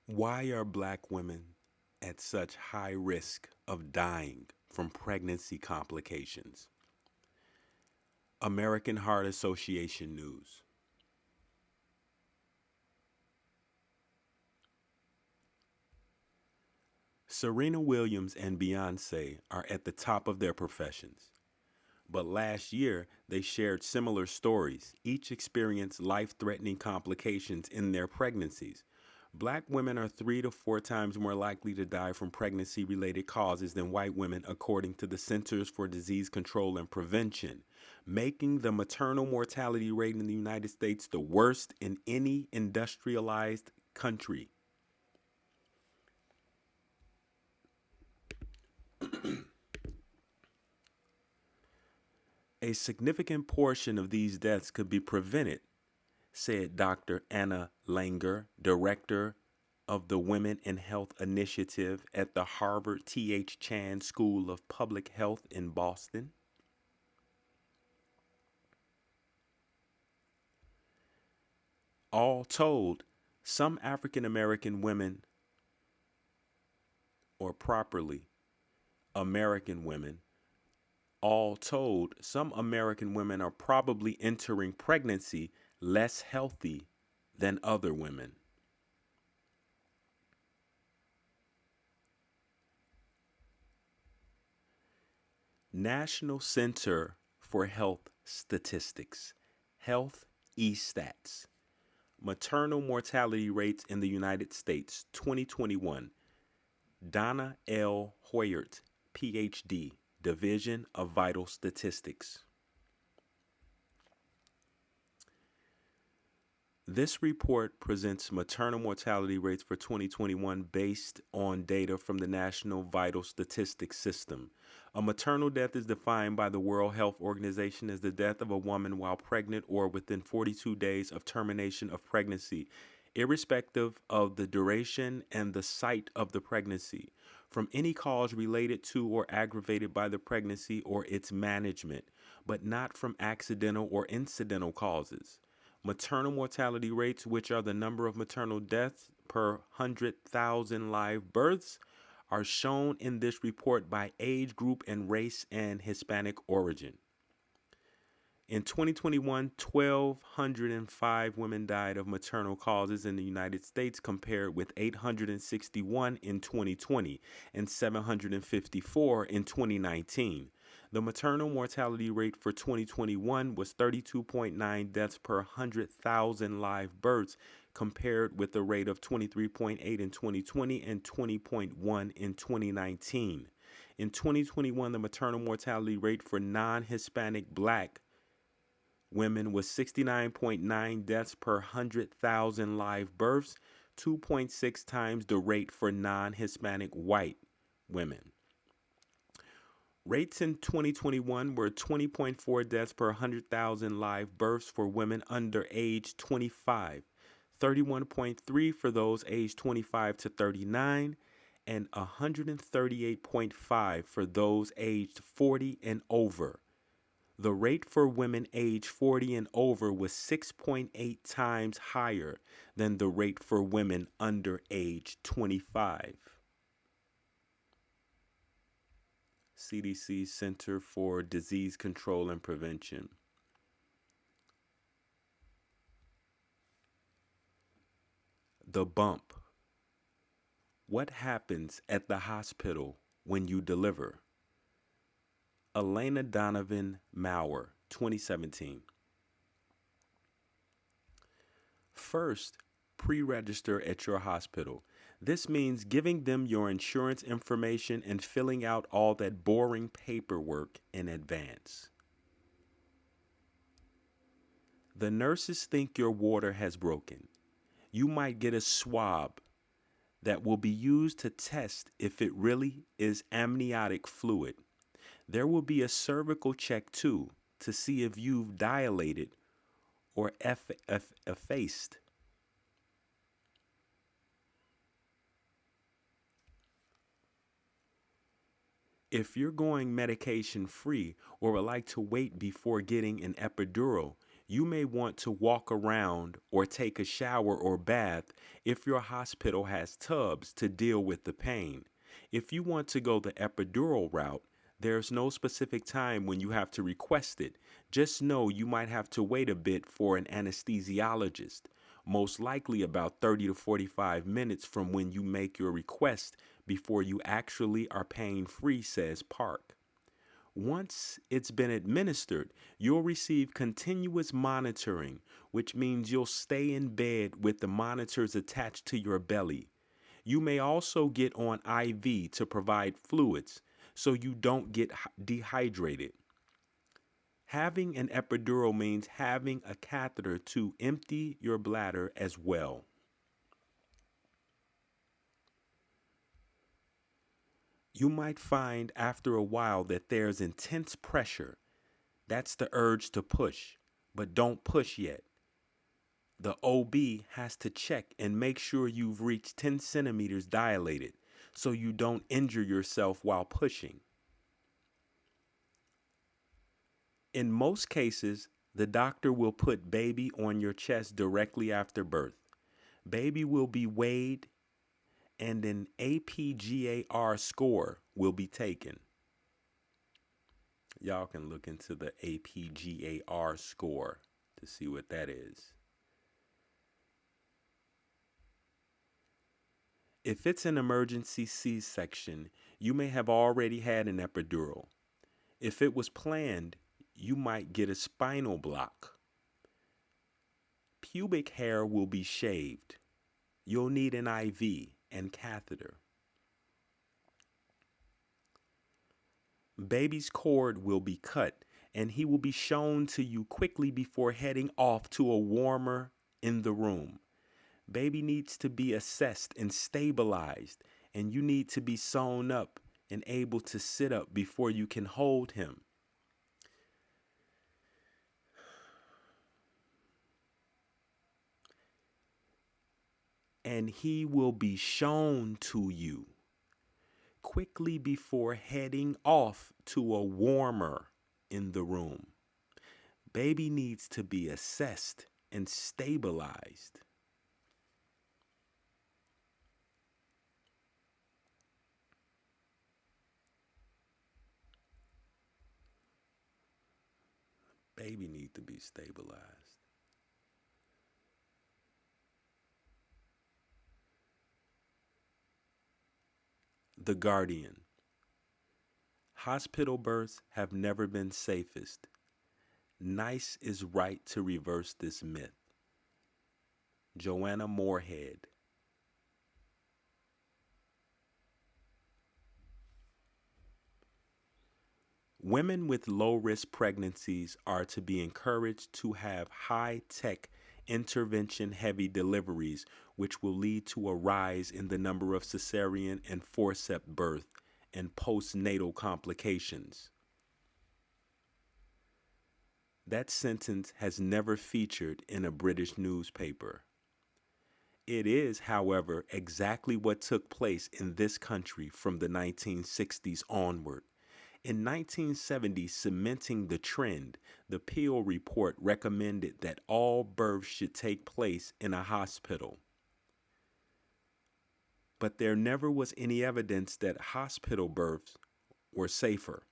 Why are black women at such high risk of dying from pregnancy complications? American Heart Association News. Serena Williams and Beyonce are at the top of their professions. But last year, they shared similar stories. Each experienced life-threatening complications in their pregnancies. Black women are 3 to 4 times more likely to die from pregnancy-related causes than white women, according to the Centers for Disease Control and Prevention, making the maternal mortality rate in the United States the worst in any industrialized country. A significant portion of these deaths could be prevented, said Dr. Anna Langer, director of the Women in Health Initiative at the Harvard T.H. Chan School of Public Health in Boston. All told, some African American women, or properly, American women, all told, some American women are probably entering pregnancy less healthy than other women. National Center for Health Statistics, Health eStats. Maternal mortality rates in the United States, 2021. Donna L. Hoyert, PhD, Division of Vital Statistics. This report presents maternal mortality rates for 2021 based on data from the National Vital Statistics System. A maternal death is defined by the World Health Organization as the death of a woman while pregnant or within 42 days of termination of pregnancy, irrespective of the duration and the site of the pregnancy, from any cause related to or aggravated by the pregnancy or its management, but not from accidental or incidental causes. Maternal mortality rates, which are the number of maternal deaths per 100,000 live births, are shown in this report by age group and race and Hispanic origin. In 2021, 1,205 women died of maternal causes in the United States, compared with 861 in 2020 and 754 in 2019. The maternal mortality rate for 2021 was 32.9 deaths per 100,000 live births, compared with a rate of 23.8 in 2020 and 20.1 in 2019. In 2021, the maternal mortality rate for non-Hispanic Black women was 69.9 deaths per 100,000 live births, 2.6 times the rate for non-Hispanic white women. Rates in 2021 were 20.4 deaths per 100,000 live births for women under age 25, 31.3 for those aged 25 to 39, and 138.5 for those aged 40 and over. The rate for women aged 40 and over was 6.8 times higher than the rate for women under age 25. CDC Center for Disease Control and Prevention. The bump. What happens at the hospital when you deliver? Elena Donovan Maurer, 2017. First, pre-register at your hospital. This means giving them your insurance information and filling out all that boring paperwork in advance. The nurses think your water has broken. You might get a swab that will be used to test if it really is amniotic fluid. There will be a cervical check too to see if you've dilated or effaced. If you're going medication free or would like to wait before getting an epidural, you may want to walk around or take a shower or bath if your hospital has tubs to deal with the pain. If you want to go the epidural route, there's no specific time when you have to request it. Just know you might have to wait a bit for an anesthesiologist, most likely about 30 to 45 minutes from when you make your request before you actually are pain free, says Park. Once it's been administered, you'll receive continuous monitoring, which means you'll stay in bed with the monitors attached to your belly. You may also get on IV to provide fluids so you don't get dehydrated. Having an epidural means having a catheter to empty your bladder as well. You might find after a while that there's intense pressure. That's the urge to push, but don't push yet. The OB has to check and make sure you've reached 10 centimeters dilated so you don't injure yourself while pushing. In most cases, the doctor will put baby on your chest directly after birth. Baby will be weighed and an APGAR score will be taken. Y'all can look into the APGAR score to see what that is. If it's an emergency C-section, you may have already had an epidural. If it was planned, you might get a spinal block. Pubic hair will be shaved. You'll need an IV and catheter. Baby's cord will be cut, and he will be shown to you quickly before heading off to a warmer in the room. Baby needs to be assessed and stabilized, and you need to be sewn up and able to sit up before you can hold him. And he will be shown to you quickly before heading off to a warmer in the room. Baby needs to be assessed and stabilized. Baby needs to be stabilized. The Guardian. Hospital births have never been safest. Nice is right to reverse this myth. Joanna Moorhead. Women with low-risk pregnancies are to be encouraged to have high-tech intervention-heavy deliveries, which will lead to a rise in the number of cesarean and forceps birth and postnatal complications. That sentence has never featured in a British newspaper. It is, however, exactly what took place in this country from the 1960s onward. In 1970, cementing the trend, the Peel Report recommended that all births should take place in a hospital. But there never was any evidence that hospital births were safer.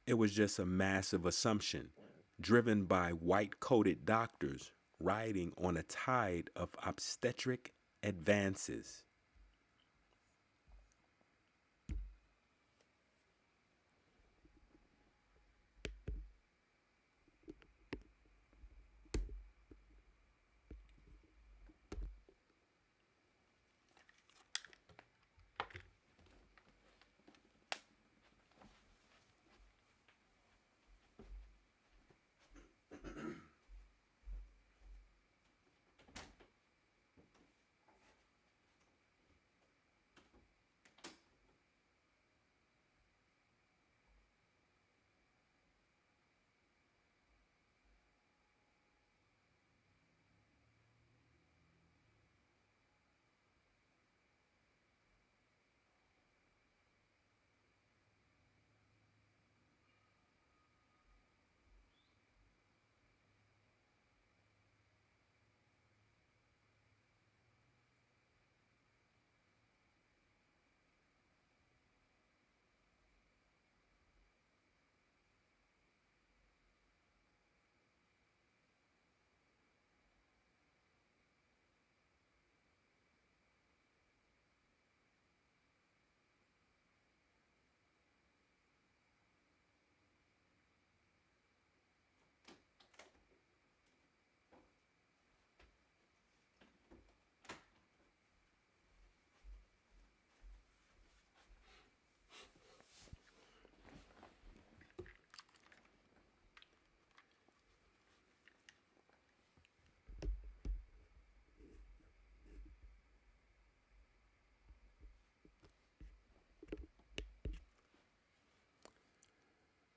It was just a massive assumption driven by white coated doctors riding on a tide of obstetric advances.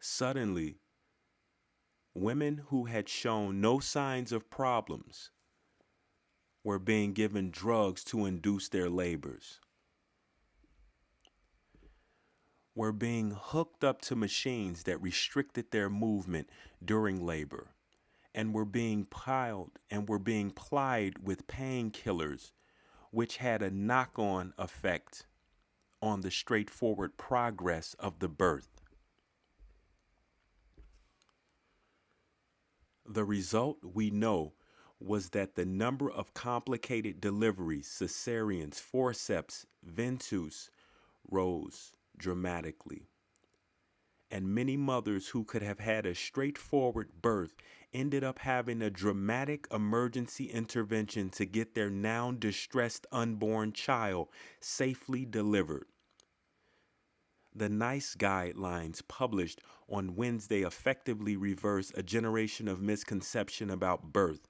Suddenly, women who had shown no signs of problems were being given drugs to induce their labors, were being hooked up to machines that restricted their movement during labor, and were being plied with painkillers, which had a knock-on effect on the straightforward progress of the birth. The result, we know, was that the number of complicated deliveries, cesareans, forceps, ventus, rose dramatically. And many mothers who could have had a straightforward birth ended up having a dramatic emergency intervention to get their now distressed unborn child safely delivered. The NICE guidelines published on Wednesday effectively reverse a generation of misconception about birth.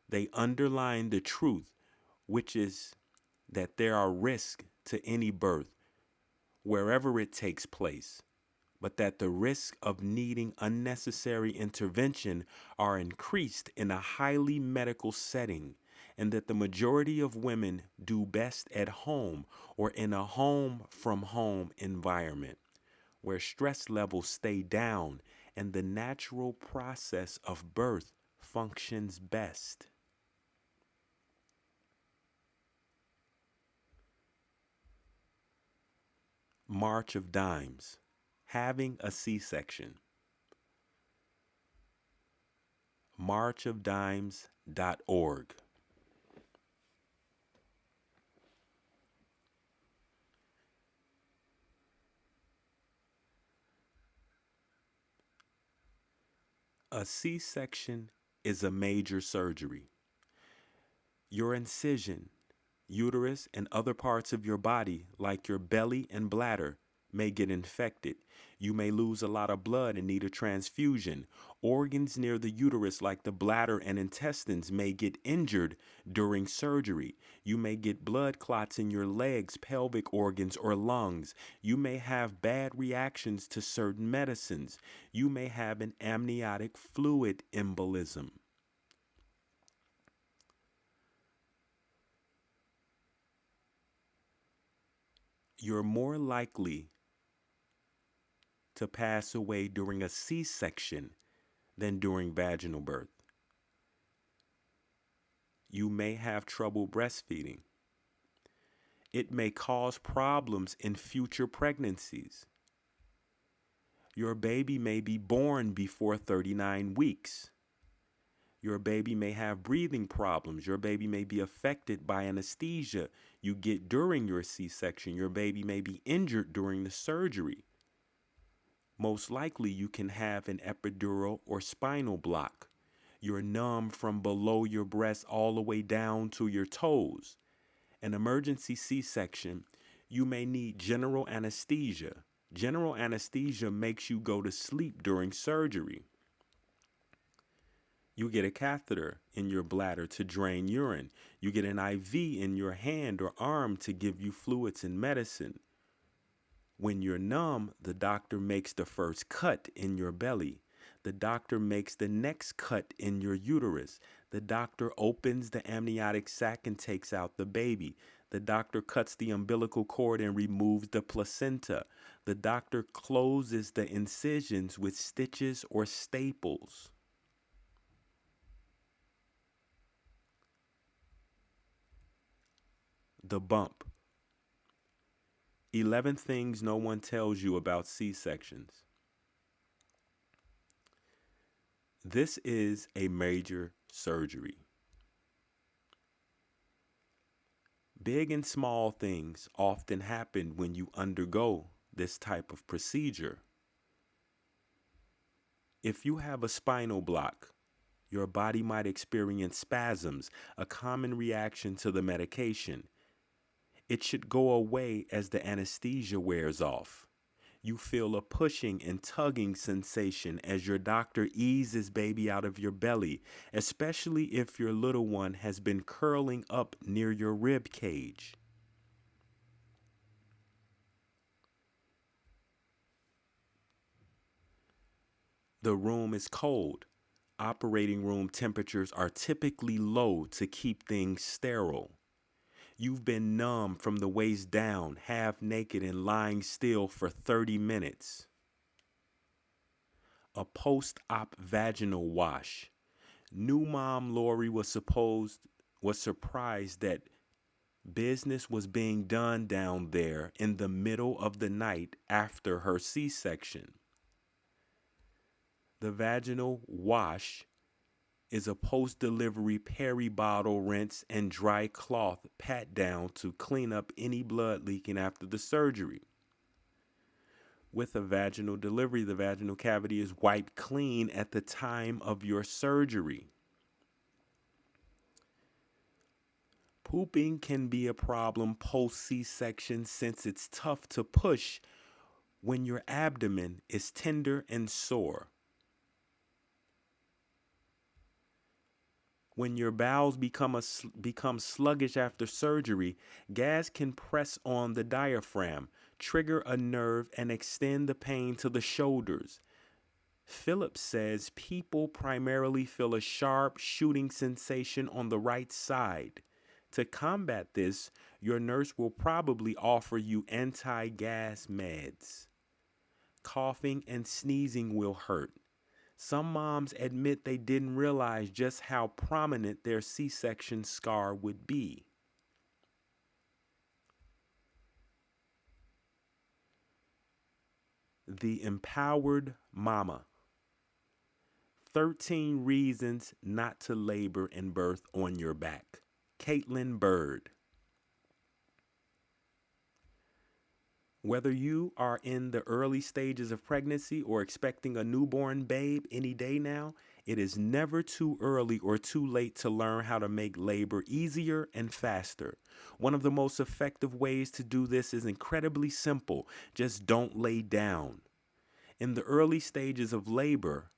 They underline the truth, which is that there are risks to any birth, wherever it takes place, but that the risks of needing unnecessary intervention are increased in a highly medical setting, and that the majority of women do best at home or in a home from home environment where stress levels stay down and the natural process of birth functions best. March of Dimes. Having a C-section. marchofdimes.org. A C-section is a major surgery. Your incision, uterus, and other parts of your body, like your belly and bladder, may get infected. You may lose a lot of blood and need a transfusion. Organs near the uterus, like the bladder and intestines, may get injured during surgery. You may get blood clots in your legs, pelvic organs, or lungs. You may have bad reactions to certain medicines. You may have an amniotic fluid embolism. you're more likely to pass away during a C-section than during vaginal birth. You may have trouble breastfeeding. It may cause problems in future pregnancies. Your baby may be born before 39 weeks. Your baby may have breathing problems. Your baby may be affected by anesthesia you get during your C-section. Your baby may be injured during the surgery. Most likely, you can have an epidural or spinal block. You're numb from below your breast all the way down to your toes. An emergency C-section, you may need general anesthesia. General anesthesia makes you go to sleep during surgery. You get a catheter in your bladder to drain urine. You get an IV in your hand or arm to give you fluids and medicine. When you're numb, the doctor makes the first cut in your belly. The doctor makes the next cut in your uterus. The doctor opens the amniotic sac and takes out the baby. The doctor cuts the umbilical cord and removes the placenta. The doctor closes the incisions with stitches or staples. The bump. 11 things no one tells you about C-sections. This is a major surgery. Big and small things often happen when you undergo this type of procedure. If you have a spinal block, your body might experience spasms, a common reaction to the medication. It should go away as the anesthesia wears off. You feel a pushing and tugging sensation as your doctor eases baby out of your belly, especially if your little one has been curling up near your rib cage. The room is cold. Operating room temperatures are typically low to keep things sterile. You've been numb from the waist down, half naked and lying still for 30 minutes. A post-op vaginal wash. New mom Lori was surprised that business was being done down there in the middle of the night after her C-section. The vaginal wash is a post-delivery peri-bottle rinse and dry cloth pat down to clean up any blood leaking after the surgery. With a vaginal delivery, the vaginal cavity is wiped clean at the time of your surgery. Pooping can be a problem post C-section since it's tough to push when your abdomen is tender and sore. When your bowels become sluggish after surgery, gas can press on the diaphragm, trigger a nerve, and extend the pain to the shoulders. Phillips says people primarily feel a sharp shooting sensation on the right side. To combat this, your nurse will probably offer you anti-gas meds. Coughing and sneezing will hurt. Some moms admit they didn't realize just how prominent their C-section scar would be. The Empowered Mama. 13 Reasons Not to Labor and Birth on Your Back. Caitlin Bird. Whether you are in the early stages of pregnancy or expecting a newborn babe any day now, it is never too early or too late to learn how to make labor easier and faster. One of the most effective ways to do this is incredibly simple. Just don't lay down. In the early stages of labor,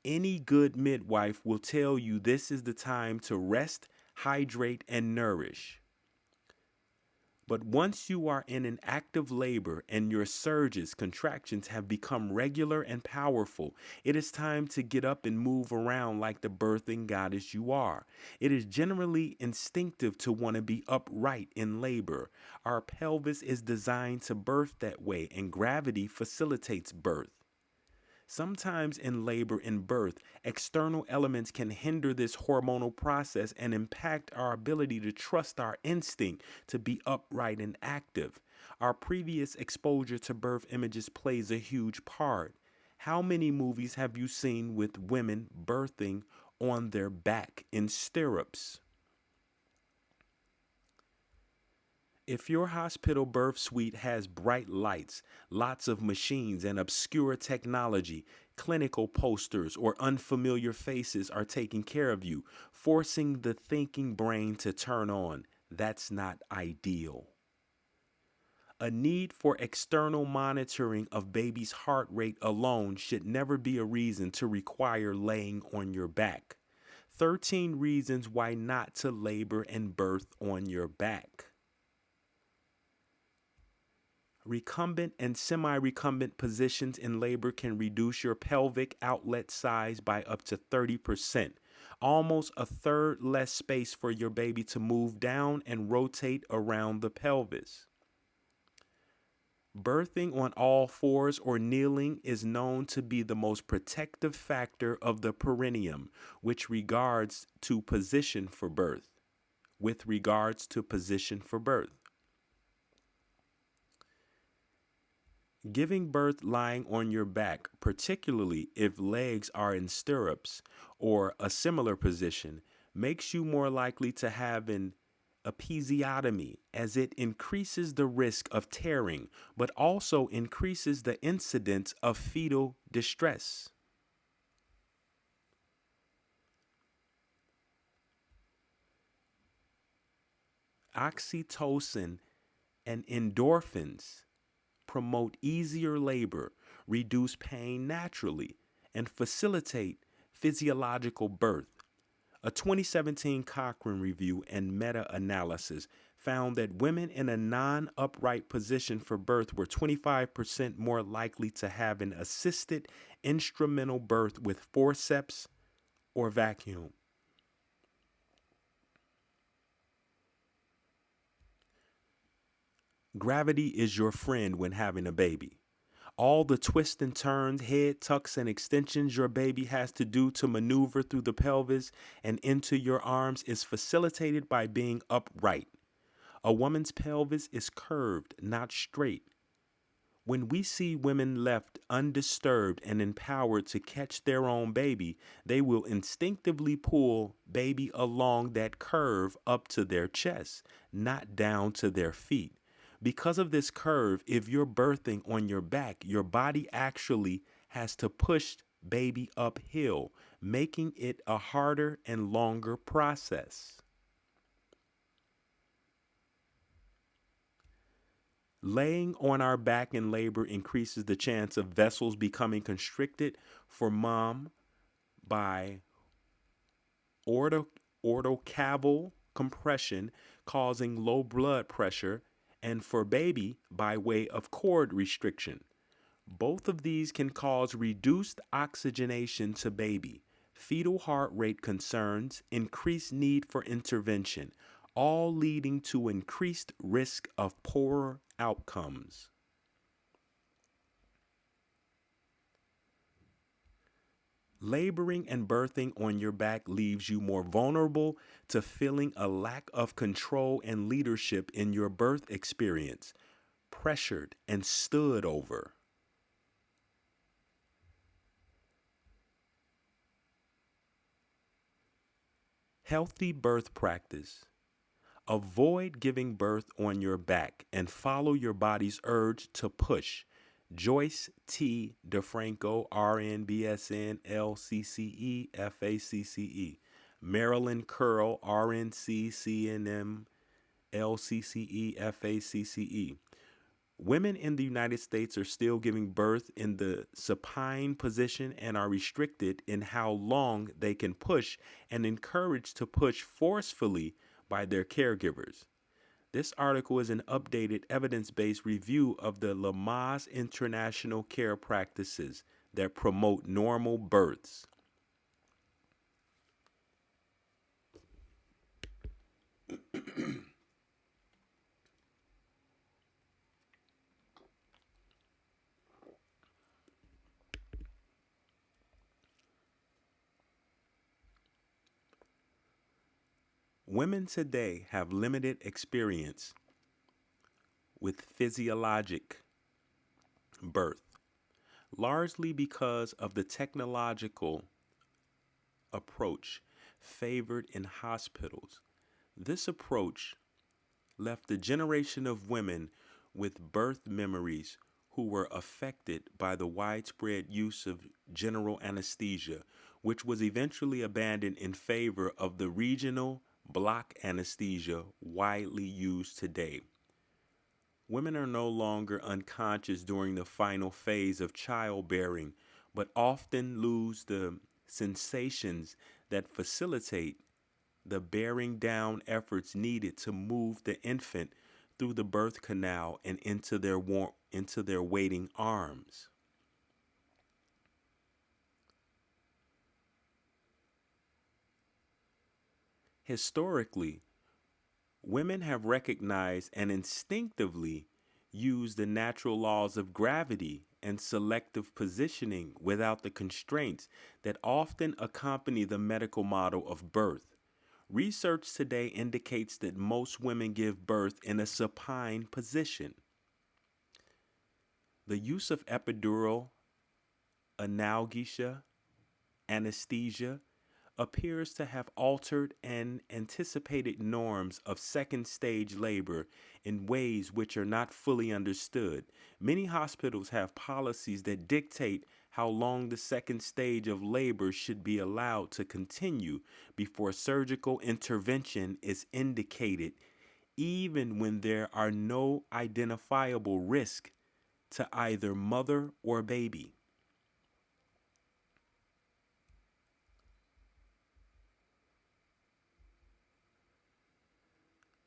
any good midwife will tell you this is the time to rest, hydrate, and nourish. But once you are in an active labor and your surges, contractions have become regular and powerful, it is time to get up and move around like the birthing goddess you are. It is generally instinctive to want to be upright in labor. Our pelvis is designed to birth that way, and gravity facilitates birth. Sometimes in labor and birth, external elements can hinder this hormonal process and impact our ability to trust our instinct to be upright and active. Our previous exposure to birth images plays a huge part. How many movies have you seen with women birthing on their back in stirrups? If your hospital birth suite has bright lights, lots of machines, and obscure technology, clinical posters, or unfamiliar faces are taking care of you, forcing the thinking brain to turn on, that's not ideal. A need for external monitoring of baby's heart rate alone should never be a reason to require laying on your back. 13 reasons why not to labor and birth on your back. Recumbent and semi-recumbent positions in labor can reduce your pelvic outlet size by up to 30%, almost a third less space for your baby to move down and rotate around the pelvis. Birthing on all fours or kneeling is known to be the most protective factor of the perineum, with regards to position for birth. Giving birth lying on your back, particularly if legs are in stirrups or a similar position, makes you more likely to have an episiotomy, as it increases the risk of tearing, but also increases the incidence of fetal distress. Oxytocin and endorphins promote easier labor, reduce pain naturally, and facilitate physiological birth. A 2017 Cochrane review and meta-analysis found that women in a non-upright position for birth were 25% more likely to have an assisted instrumental birth with forceps or vacuum. Gravity is your friend when having a baby. All the twists and turns, head tucks, and extensions your baby has to do to maneuver through the pelvis and into your arms is facilitated by being upright. A woman's pelvis is curved, not straight. When we see women left undisturbed and empowered to catch their own baby, they will instinctively pull baby along that curve up to their chest, not down to their feet. Because of this curve, if you're birthing on your back, your body actually has to push baby uphill, making it a harder and longer process. Laying on our back in labor increases the chance of vessels becoming constricted for mom by orthocaval compression, causing low blood pressure, and for baby by way of cord restriction. Both of these can cause reduced oxygenation to baby, fetal heart rate concerns, increased need for intervention, all leading to increased risk of poorer outcomes. Laboring and birthing on your back leaves you more vulnerable to feeling a lack of control and leadership in your birth experience, pressured and stood over. Healthy birth practice. Avoid giving birth on your back and follow your body's urge to push. Joyce T. DeFranco, RN, BSN, LCCE, FACCE. Marilyn Curl, RNC, CNM, LCCE, FACCE. Women in the United States are still giving birth in the supine position and are restricted in how long they can push and encouraged to push forcefully by their caregivers. This article is an updated evidence based review of the Lamaze International Care Practices that promote normal births. Women today have limited experience with physiologic birth, largely because of the technological approach favored in hospitals. This approach left a generation of women with birth memories who were affected by the widespread use of general anesthesia, which was eventually abandoned in favor of the regional block anesthesia widely used today. Women are no longer unconscious during the final phase of childbearing, but often lose the sensations that facilitate the bearing down efforts needed to move the infant through the birth canal and into their waiting arms. Historically, women have recognized and instinctively used the natural laws of gravity and selective positioning without the constraints that often accompany the medical model of birth. Research today indicates that most women give birth in a supine position. The use of epidural analgesia anesthesia appears to have altered and anticipated norms of second stage labor in ways which are not fully understood. Many hospitals have policies that dictate how long the second stage of labor should be allowed to continue before surgical intervention is indicated, even when there are no identifiable risk to either mother or baby.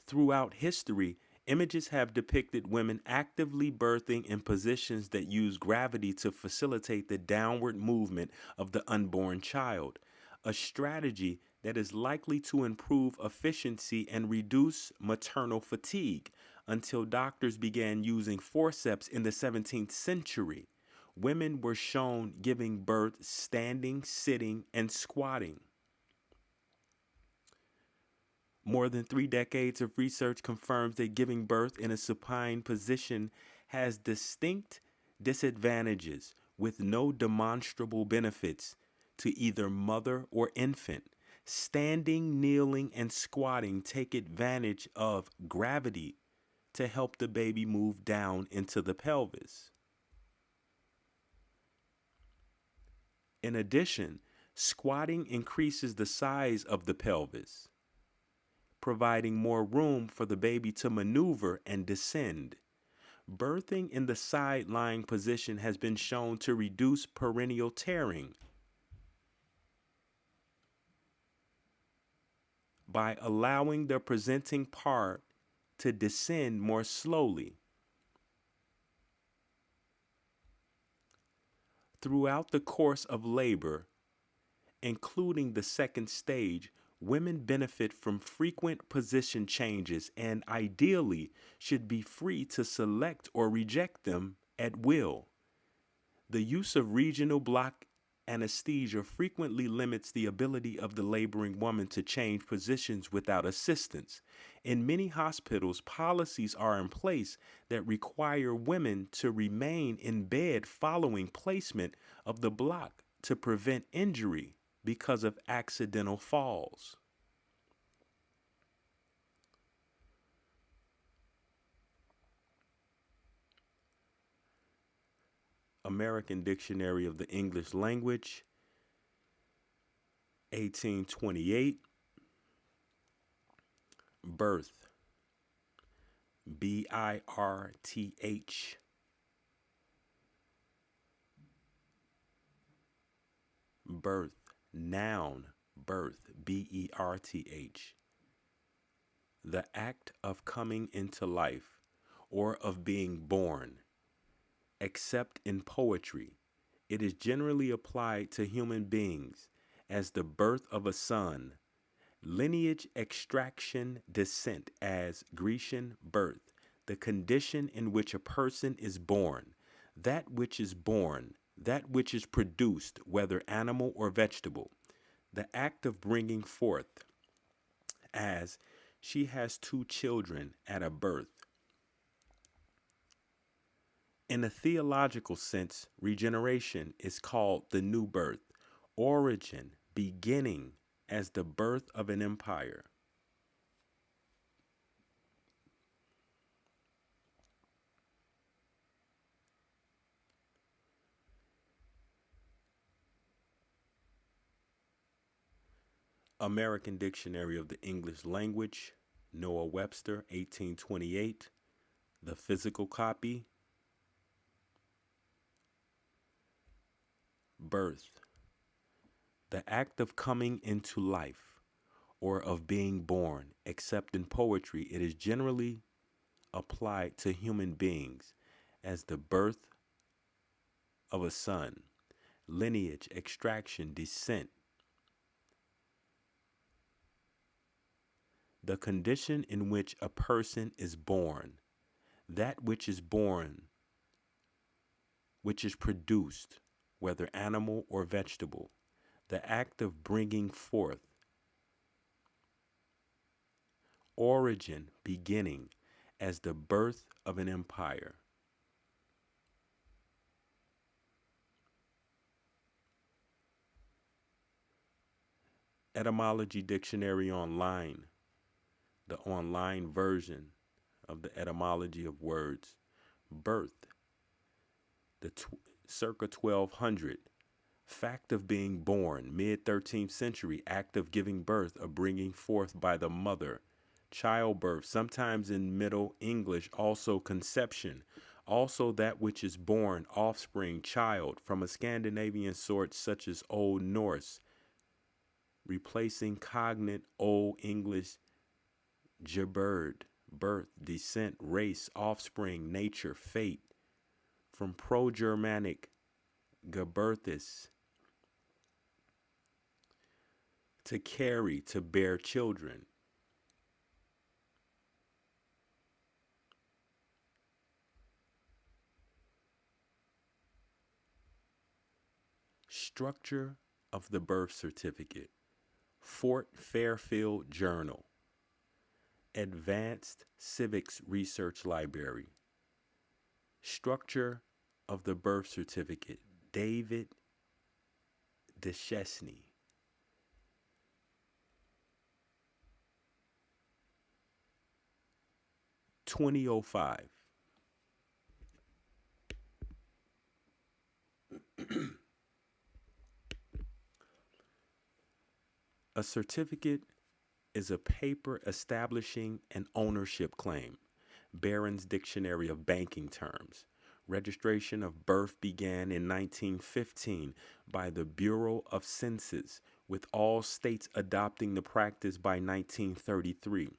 Throughout history, images have depicted women actively birthing in positions that use gravity to facilitate the downward movement of the unborn child, a strategy that is likely to improve efficiency and reduce maternal fatigue until doctors began using forceps in the 17th century. Women were shown giving birth standing, sitting, and squatting. More than 3 decades of research confirms that giving birth in a supine position has distinct disadvantages with no demonstrable benefits to either mother or infant. Standing, kneeling, and squatting take advantage of gravity to help the baby move down into the pelvis. In addition, squatting increases the size of the pelvis, providing more room for the baby to maneuver and descend. Birthing in the side lying position has been shown to reduce perineal tearing by allowing the presenting part to descend more slowly. Throughout the course of labor, including the second stage, women benefit from frequent position changes and ideally should be free to select or reject them at will. The use of regional block anesthesia frequently limits the ability of the laboring woman to change positions without assistance. In many hospitals, policies are in place that require women to remain in bed following placement of the block to prevent injury because of accidental falls. American Dictionary of the English Language, 1828. Birth, birth. Birth, noun, birth, berth. the act of coming into life or of being born. Except in poetry, it is generally applied to human beings as the birth of a son, lineage, extraction, descent as Grecian birth, the condition in which a person is born, that which is born, that which is produced, whether animal or vegetable, the act of bringing forth, as she has two children at a birth. In a theological sense, regeneration is called the new birth, origin, beginning, as the birth of an empire. American Dictionary of the English Language, Noah Webster, 1828, the physical copy. Birth, the act of coming into life or of being born. Except in poetry, it is generally applied to human beings as the birth of a son, lineage, extraction, descent, the condition in which a person is born, that which is born, which is produced, whether animal or vegetable, the act of bringing forth, origin, beginning, as the birth of an empire. Etymology Dictionary Online, the online version of the etymology of words. Birth, the circa 1200. Fact of being born, mid 13th century, act of giving birth, of bringing forth by the mother. Childbirth, sometimes in Middle English, also conception. Also that which is born, offspring, child, from a Scandinavian sort such as Old Norse, replacing cognate Old English gebird, birth, descent, race, offspring, nature, fate, from Pro-Germanic geberthis, to carry, to bear children. Structure of the birth certificate. Fort Fairfield Journal. Advanced Civics Research Library. Structure of the birth certificate. David Duchesne. 2005. A certificate is a paper establishing an ownership claim. Barron's Dictionary of Banking Terms. Registration of birth began in 1915 by the Bureau of Census, with all states adopting the practice by 1933.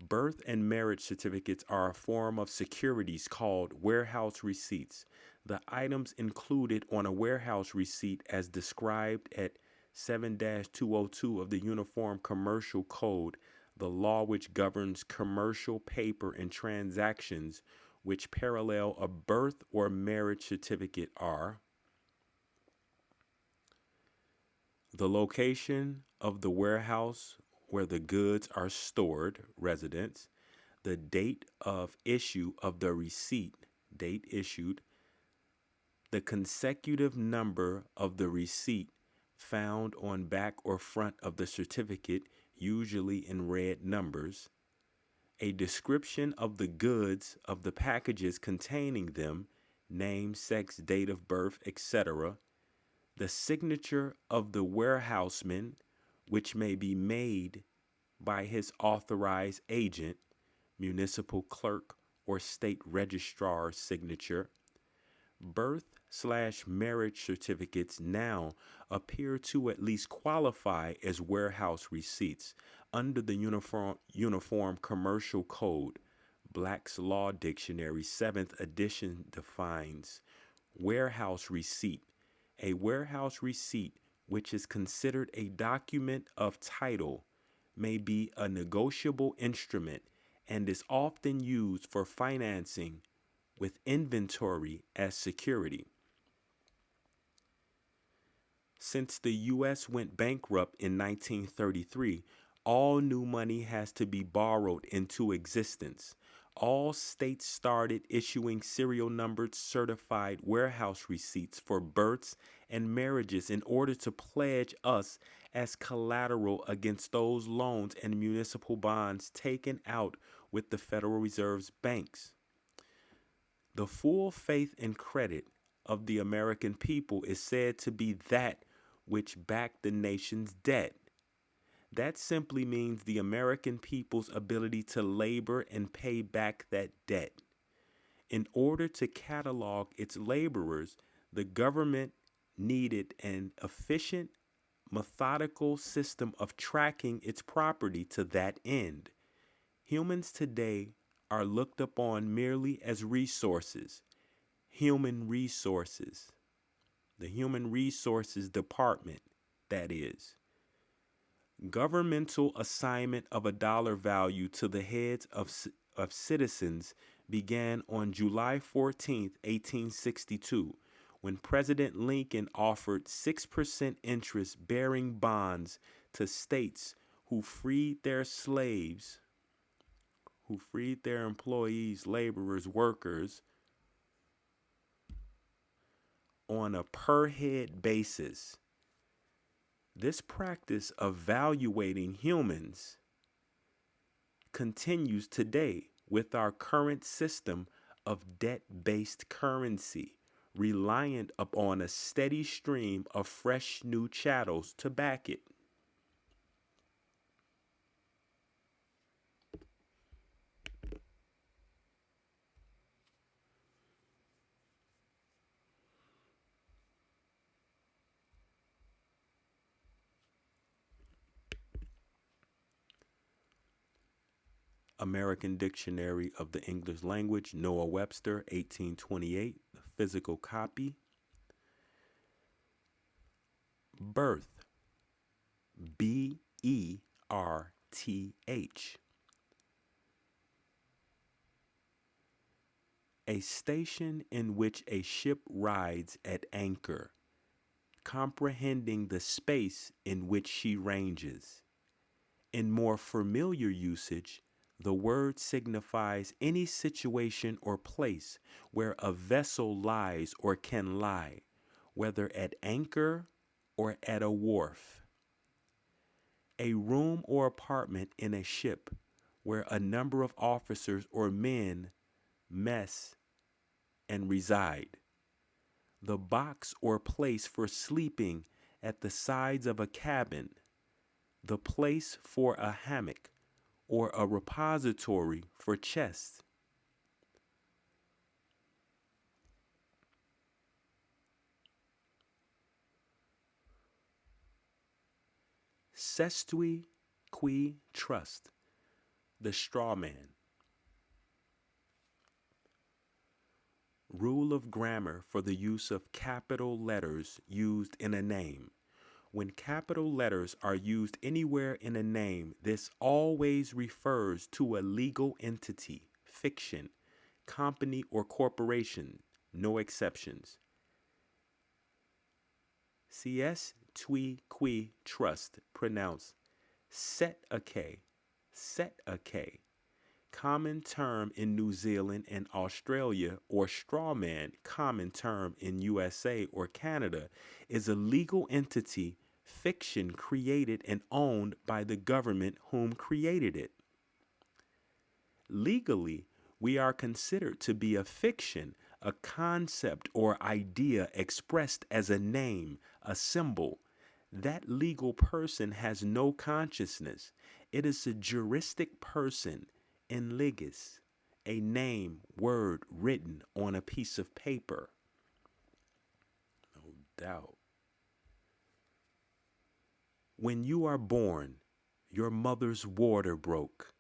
Birth and marriage certificates are a form of securities called warehouse receipts. The items included on a warehouse receipt, as described at 7-202 of the Uniform Commercial Code, the law which governs commercial paper and transactions which parallel a birth or marriage certificate, are the location of the warehouse where the goods are stored, residence, the date of issue of the receipt, date issued, the consecutive number of the receipt found on back or front of the certificate, usually in red numbers, a description of the goods, of the packages containing them, name, sex, date of birth, etc., the signature of the warehouseman, which may be made by his authorized agent, municipal clerk, or state registrar's signature, birth slash marriage certificates now appear to at least qualify as warehouse receipts under the Uniform Commercial Code. Black's Law Dictionary 7th edition defines warehouse receipt: a warehouse receipt, which is considered a document of title, may be a negotiable instrument and is often used for financing with inventory as security. Since the U.S. went bankrupt in 1933, all new money has to be borrowed into existence. All states started issuing serial numbered certified warehouse receipts for births and marriages in order to pledge us as collateral against those loans and municipal bonds taken out with the Federal Reserve's banks. The full faith and credit of the American people is said to be that which backed the nation's debt. That simply means the American people's ability to labor and pay back that debt. In order to catalog its laborers, the government needed an efficient, methodical system of tracking its property to that end. Humans today are looked upon merely as resources, human resources. The Human Resources Department, that is. Governmental assignment of a dollar value to the heads of citizens began on July 14, 1862, when President Lincoln offered 6% interest bearing bonds to states who freed their slaves, who freed their employees, laborers, workers, on a per head basis. This practice of valuating humans continues today with our current system of debt-based currency, reliant upon a steady stream of fresh new chattels to back it. American Dictionary of the English Language, Noah Webster, 1828, the physical copy. Birth, Berth. A station in which a ship rides at anchor, comprehending the space in which she ranges. In more familiar usage, the word signifies any situation or place where a vessel lies or can lie, whether at anchor or at a wharf. A room or apartment in a ship where a number of officers or men mess and reside. The box or place for sleeping at the sides of a cabin, the place for a hammock, or a repository for chests. Cestui qui trust, the straw man. Rule of grammar for the use of capital letters used in a name. When capital letters are used anywhere in a name, this always refers to a legal entity, fiction, company, or corporation, no exceptions. Cestui qui trust, pronounced set a K, common term in New Zealand and Australia, or straw man, common term in USA or Canada, is a legal entity, fiction created and owned by the government whom created it. Legally, we are considered to be a fiction, a concept or idea expressed as a name, a symbol. That legal person has no consciousness. It is a juristic person, in legis, a name, word written on a piece of paper. doubt. When you are born, your mother's water broke.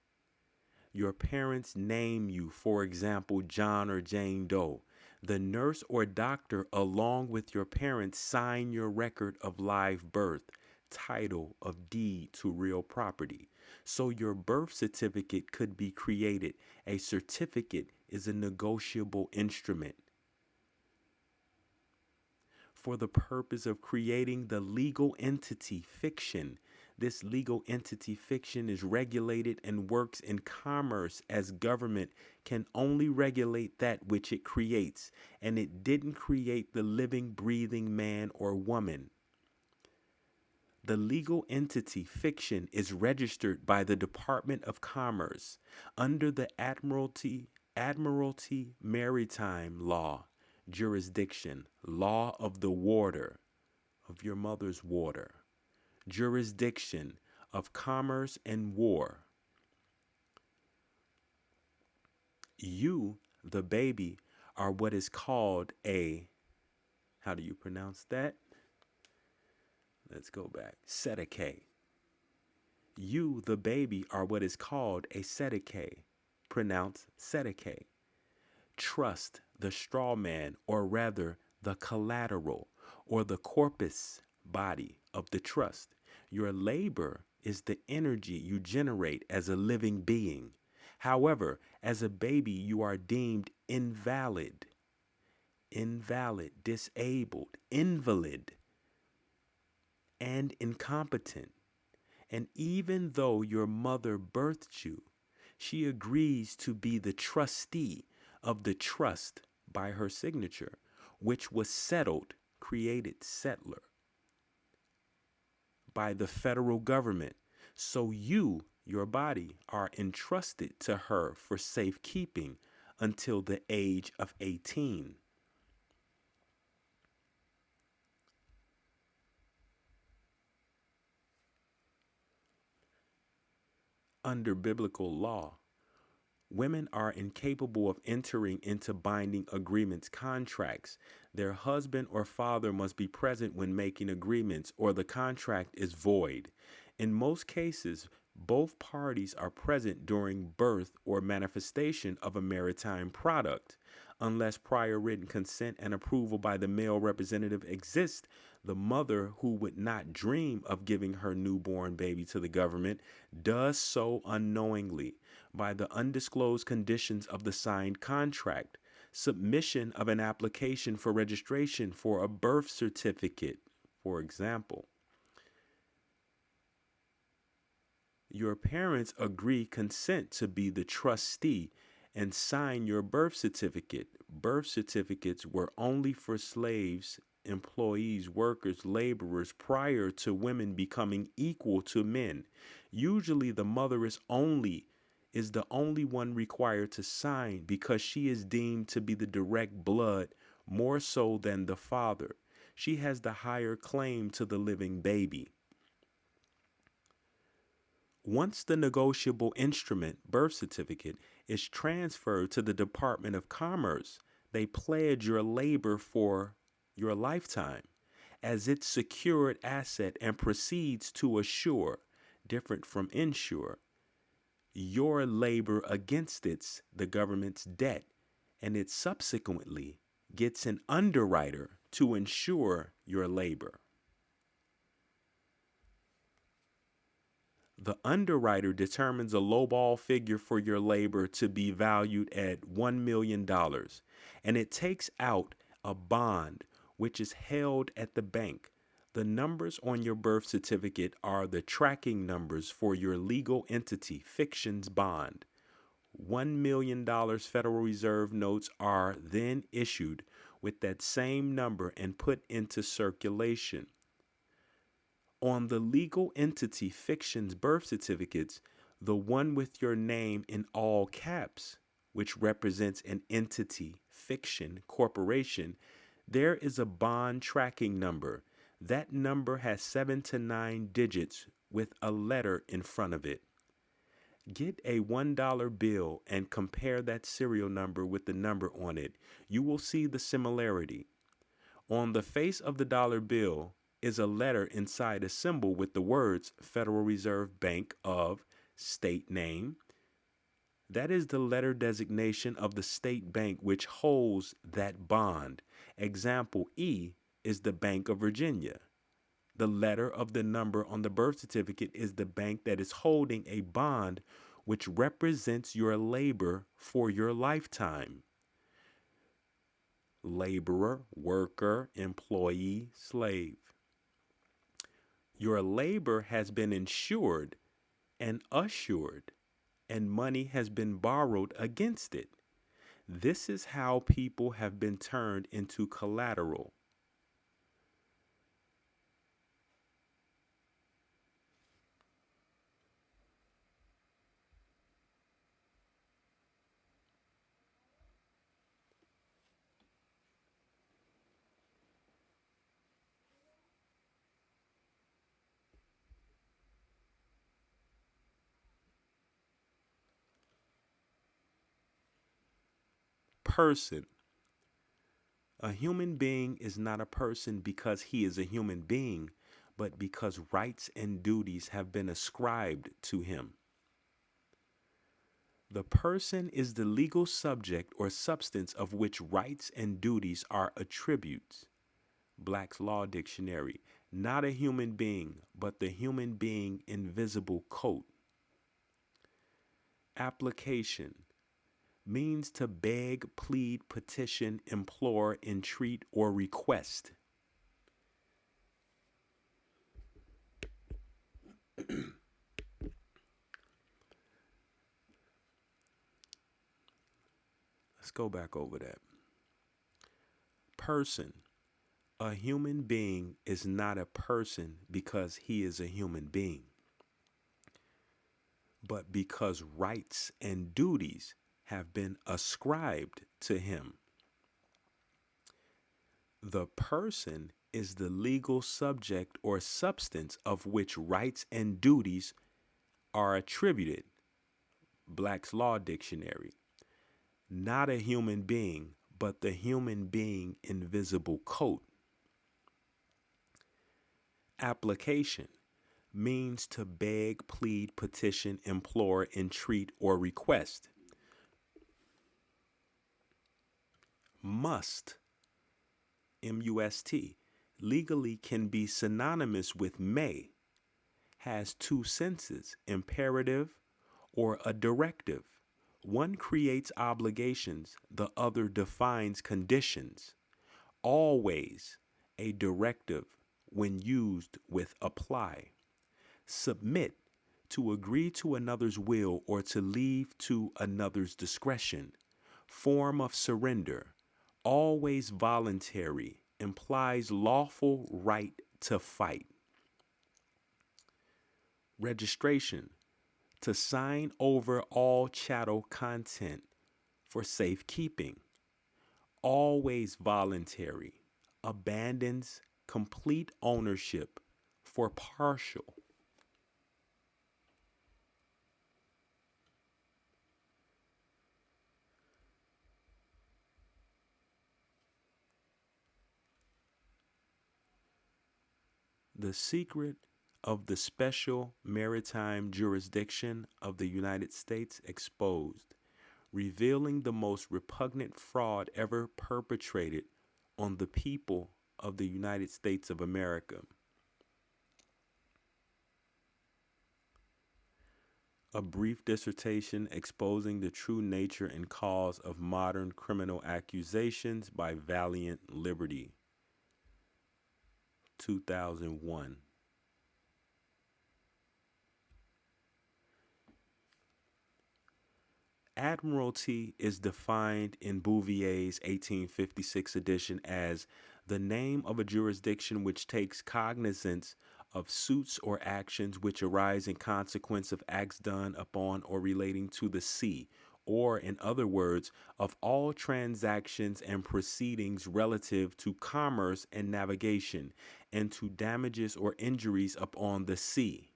Your parents name you, for example, John or Jane Doe. The nurse or doctor, along with your parents, sign your record of live birth, title of deed to real property. So your birth certificate could be created. A certificate is a negotiable instrument for the purpose of creating the legal entity fiction. This legal entity fiction is regulated and works in commerce, as government can only regulate that which it creates, and it didn't create the living, breathing man or woman. The legal entity fiction is registered by the Department of Commerce under the Admiralty Maritime Law jurisdiction, law of the water, of your mother's water, jurisdiction of commerce and war. You, the baby, are what is called a, how do you pronounce that? Let's go back. Sedeke. You, the baby, are what is called a sedeke, pronounced sedeke. Trust, the straw man, or rather the collateral, or the corpus body of the trust. Your labor is the energy you generate as a living being. However, as a baby, you are deemed invalid, disabled, invalid, and incompetent. And even though your mother birthed you, she agrees to be the trustee of the trust by her signature, which was settled, created settler, by the federal government. So you, your body, are entrusted to her for safekeeping until the age of 18. Under biblical law, women are incapable of entering into binding agreements, contracts. Their husband or father must be present when making agreements, or the contract is void. In most cases, both parties are present during birth or manifestation of a maritime product. Unless prior written consent and approval by the male representative exist, the mother, who would not dream of giving her newborn baby to the government, does so unknowingly by the undisclosed conditions of the signed contract. Submission of an application for registration for a birth certificate, for example. Your parents agree consent to be the trustee and sign your birth certificate. Birth certificates were only for slaves, employees, workers, laborers, prior to women becoming equal to men. Usually the mother is the only one required to sign because she is deemed to be the direct blood more so than the father. She has the higher claim to the living baby. Once the negotiable instrument, birth certificate, is transferred to the Department of Commerce, they pledge your labor for your lifetime as its secured asset and proceeds to assure, different from insure, your labor against the government's debt, and it subsequently gets an underwriter to insure your labor. The underwriter determines a lowball figure for your labor to be valued at $1 million, and it takes out a bond which is held at the bank. The numbers on your birth certificate are the tracking numbers for your legal entity, fiction's bond. $1 million Federal Reserve notes are then issued with that same number and put into circulation. On the legal entity fiction's birth certificates, the one with your name in all caps, which represents an entity, fiction, corporation, there is a bond tracking number. That number has 7 to 9 digits with a letter in front of it. Get a $1 bill and compare that serial number with the number on it. You will see the similarity. On the face of the dollar bill is a letter inside a symbol with the words Federal Reserve Bank of state name. That is the letter designation of the state bank which holds that bond. Example E is the Bank of Virginia. The letter of the number on the birth certificate is the bank that is holding a bond which represents your labor for your lifetime. Laborer, worker, employee, slave. Your labor has been insured and assured, and money has been borrowed against it. This is how people have been turned into collateral. Person. A human being is not a person because he is a human being, but because rights and duties have been ascribed to him. The person is the legal subject or substance of which rights and duties are attributes. Black's Law Dictionary. Not a human being, but the human being invisible coat. Application. Means to beg, plead, petition, implore, entreat, or request. Let's go back over that. Person. A human being is not a person because he is a human being, but because rights and duties have been ascribed to him. The person is the legal subject or substance of which rights and duties are attributed. Black's Law Dictionary. Not a human being, but the human being invisible coat. Application. Means to beg, plead, petition, implore, entreat, or request. Must. M-U-S-T. Legally can be synonymous with may. Has two senses, imperative or a directive. One creates obligations, the other defines conditions. Always a directive when used with apply. Submit, to agree to another's will or to leave to another's discretion. Form of surrender, always voluntary, implies lawful right to fight. Registration, to sign over all chattel content for safekeeping. Always voluntary, abandons complete ownership for partial. The secret of the special maritime jurisdiction of the United States exposed, revealing the most repugnant fraud ever perpetrated on the people of the United States of America. A brief dissertation exposing the true nature and cause of modern criminal accusations by Valiant Liberty, 2001. Admiralty is defined in Bouvier's 1856 edition as the name of a jurisdiction which takes cognizance of suits or actions which arise in consequence of acts done upon or relating to the sea, or, in other words, of all transactions and proceedings relative to commerce and navigation, and to damages or injuries upon the sea.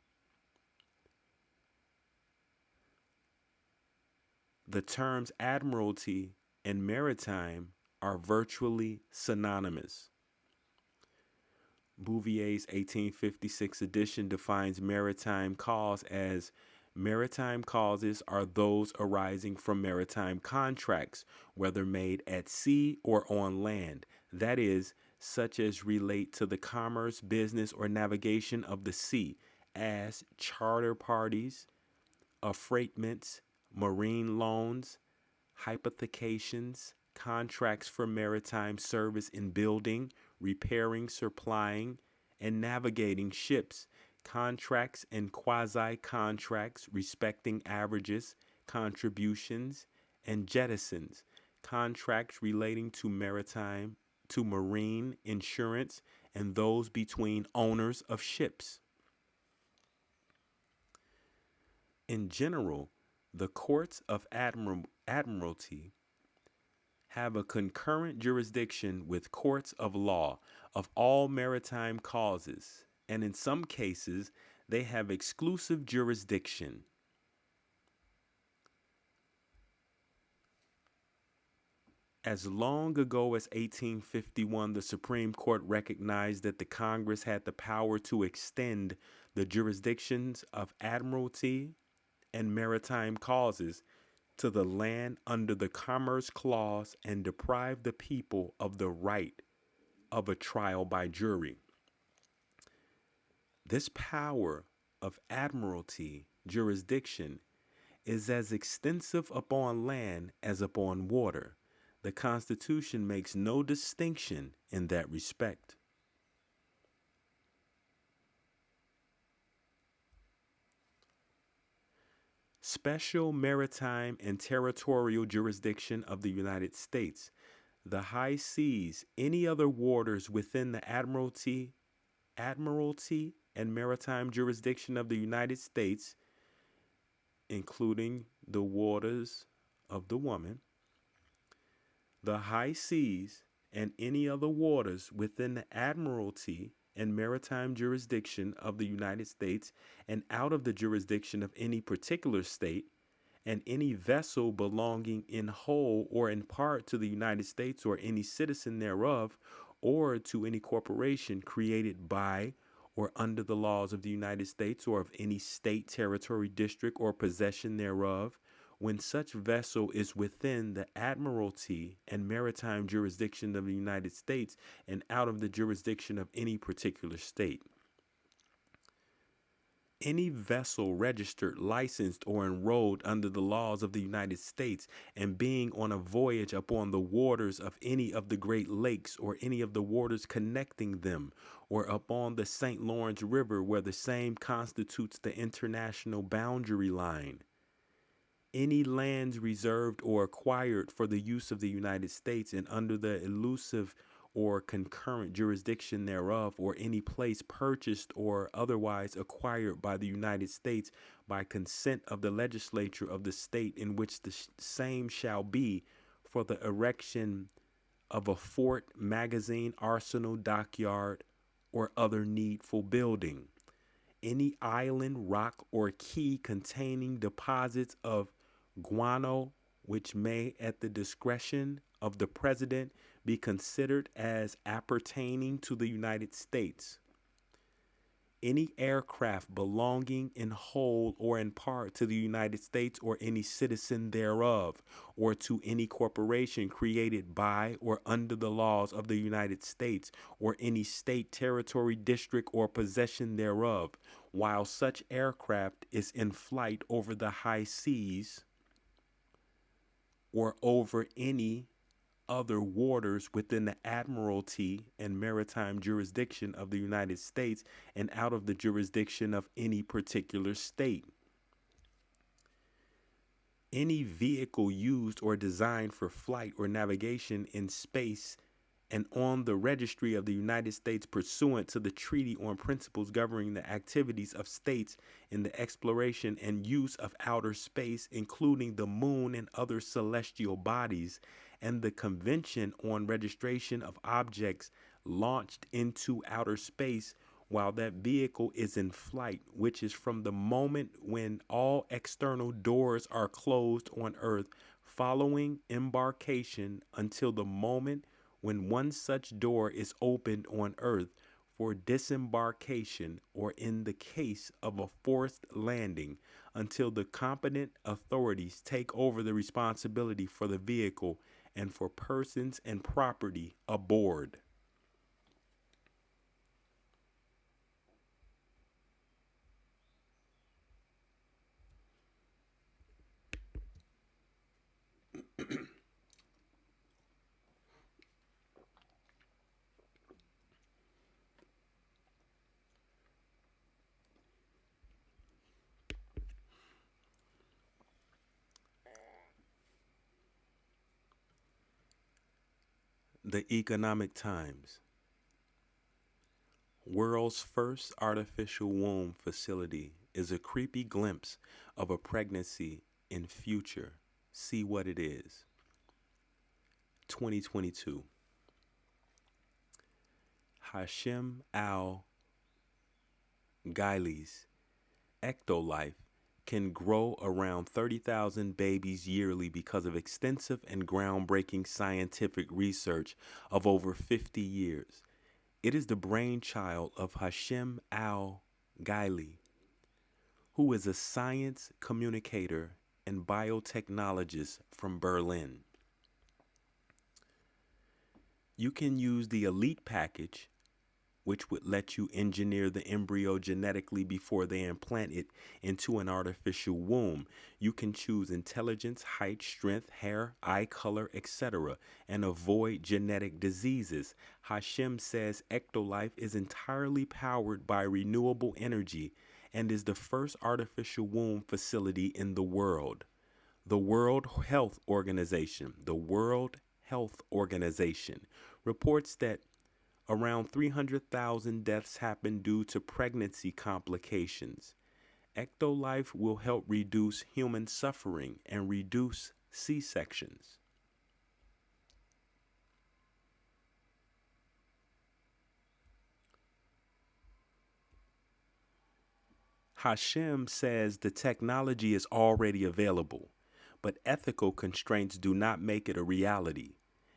The terms admiralty and maritime are virtually synonymous. Bouvier's 1856 edition defines maritime cause as maritime causes are those arising from maritime contracts, whether made at sea or on land, that is, such as relate to the commerce, business, or navigation of the sea, as charter parties, affreightments, marine loans, hypothecations, contracts for maritime service in building, repairing, supplying, and navigating ships, contracts and quasi contracts respecting averages, contributions, and jettisons, contracts relating to maritime, to marine insurance, and those between owners of ships. In general, the courts of admiralty have a concurrent jurisdiction with courts of law of all maritime causes, and in some cases, they have exclusive jurisdiction. As long ago as 1851, the Supreme Court recognized that the Congress had the power to extend the jurisdictions of admiralty and maritime causes to the land under the Commerce Clause and deprive the people of the right of a trial by jury. This power of admiralty jurisdiction is as extensive upon land as upon water. The Constitution makes no distinction in that respect. Special maritime and territorial jurisdiction of the United States. The high seas, any other waters within the admiralty and maritime jurisdiction of the United States, including the waters of the woman, the high seas and any other waters within the admiralty and maritime jurisdiction of the United States and out of the jurisdiction of any particular state, and any vessel belonging in whole or in part to the United States or any citizen thereof, or to any corporation created by or under the laws of the United States or of any state, territory, district, or possession thereof, when such vessel is within the admiralty and maritime jurisdiction of the United States and out of the jurisdiction of any particular state. Any vessel registered, licensed, or enrolled under the laws of the United States and being on a voyage upon the waters of any of the Great Lakes or any of the waters connecting them, or upon the St. Lawrence River where the same constitutes the international boundary line. Any lands reserved or acquired for the use of the United States and under the elusive or concurrent jurisdiction thereof, or any place purchased or otherwise acquired by the United States by consent of the legislature of the state in which the same shall be, for the erection of a fort, magazine, arsenal, dockyard, or other needful building. Any island, rock, or key containing deposits of guano, which may, at the discretion of the President, be considered as appertaining to the United States. Any aircraft belonging in whole or in part to the United States or any citizen thereof, or to any corporation created by or under the laws of the United States or any state, territory, district, or possession thereof, while such aircraft is in flight over the high seas or over any other waters within the admiralty and maritime jurisdiction of the United States and out of the jurisdiction of any particular state. Any vehicle used or designed for flight or navigation in space and on the registry of the United States pursuant to the Treaty on Principles Governing the Activities of States in the Exploration and Use of Outer Space, including the Moon and other celestial bodies, and the Convention on Registration of Objects launched into outer space while that vehicle is in flight, which is from the moment when all external doors are closed on Earth following embarkation until the moment when one such door is opened on Earth, for disembarkation or in the case of a forced landing until the competent authorities take over the responsibility for the vehicle and for persons and property aboard. The Economic Times. World's first artificial womb facility is a creepy glimpse of a pregnancy in future. See what it is. 2022. Hashim Al Ghaili's Ectolife can grow around 30,000 babies yearly because of extensive and groundbreaking scientific research of over 50 years. It is the brainchild of Hashim Al Ghaili, who is a science communicator and biotechnologist from Berlin. You can use the Elite package, which would let you engineer the embryo genetically before they implant it into an artificial womb. You can choose intelligence, height, strength, hair, eye color, etc., and avoid genetic diseases. Hashim says Ectolife is entirely powered by renewable energy and is the first artificial womb facility in the world. The World Health Organization reports that around 300,000 deaths happen due to pregnancy complications. Ectolife will help reduce human suffering and reduce C-sections. Hashim says the technology is already available, but ethical constraints do not make it a reality.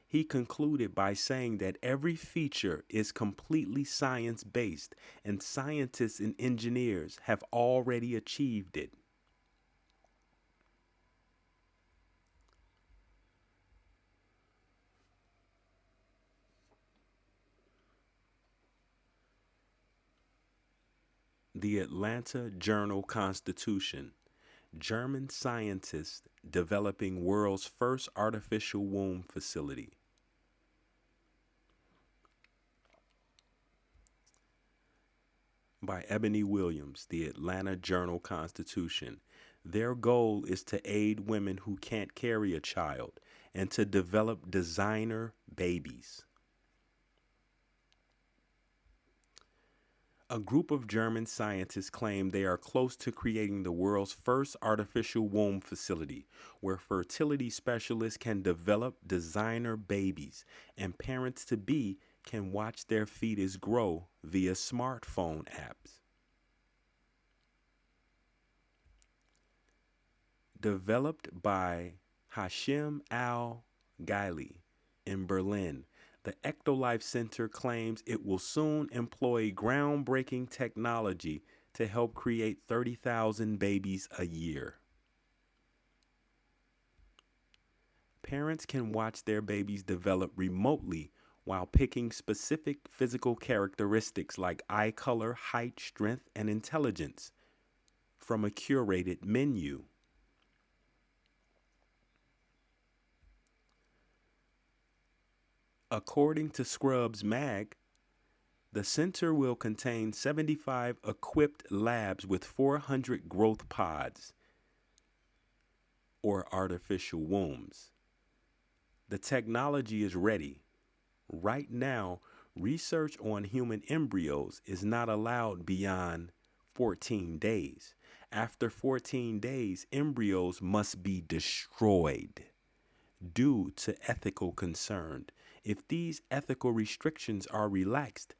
He concluded by saying that every feature is completely science-based and scientists and engineers have already achieved it. The Atlanta Journal-Constitution. German scientists developing world's first artificial womb facility. By Ebony Williams, the Atlanta Journal-Constitution. Their goal is to aid women who can't carry a child and to develop designer babies. A group of German scientists claim they are close to creating the world's first artificial womb facility where fertility specialists can develop designer babies and parents-to-be can watch their fetus grow via smartphone apps. Developed by Hashim Al Ghaili in Berlin, the Ectolife Center claims it will soon employ groundbreaking technology to help create 30,000 babies a year. Parents can watch their babies develop remotely while picking specific physical characteristics like eye color, height, strength, and intelligence from a curated menu. According to Scrubs Mag, the center will contain 75 equipped labs with 400 growth pods, or artificial wombs. The technology is ready. Right now, research on human embryos is not allowed beyond 14 days. After 14 days, embryos must be destroyed due to ethical concern. If these ethical restrictions are relaxed,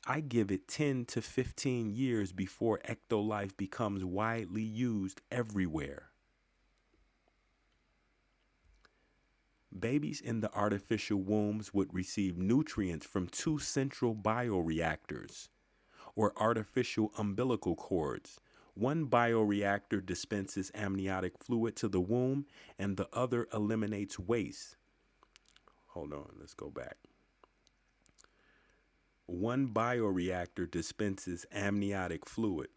I give it 10 to 15 years before Ectolife becomes widely used everywhere. babies in the artificial wombs would receive nutrients from two central bioreactors, or artificial umbilical cords. One bioreactor dispenses amniotic fluid to the womb, and the other eliminates waste. Hold on, let's go back. One bioreactor dispenses amniotic fluid.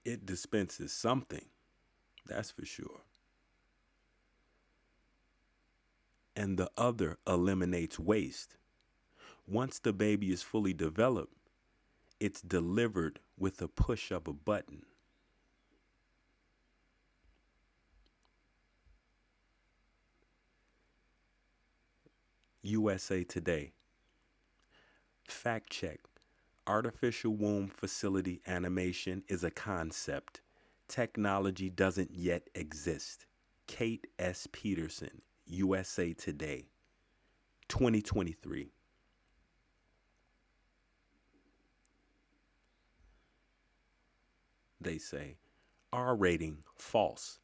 It dispenses something, that's for sure. And the other eliminates waste. Once the baby is fully developed, it's delivered with a push of a button. USA Today. Fact check. Artificial womb facility animation is a concept. Technology doesn't yet exist. Kate S. Peterson, USA Today, 2023. They say, R rating, false.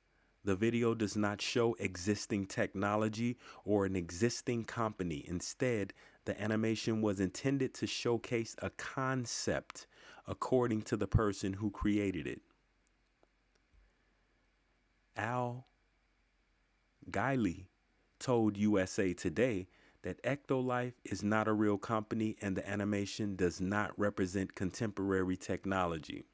The video does not show existing technology or an existing company. Instead, the animation was intended to showcase a concept, according to the person who created it. Al Guiley told USA Today that Ectolife is not a real company and the animation does not represent contemporary technology.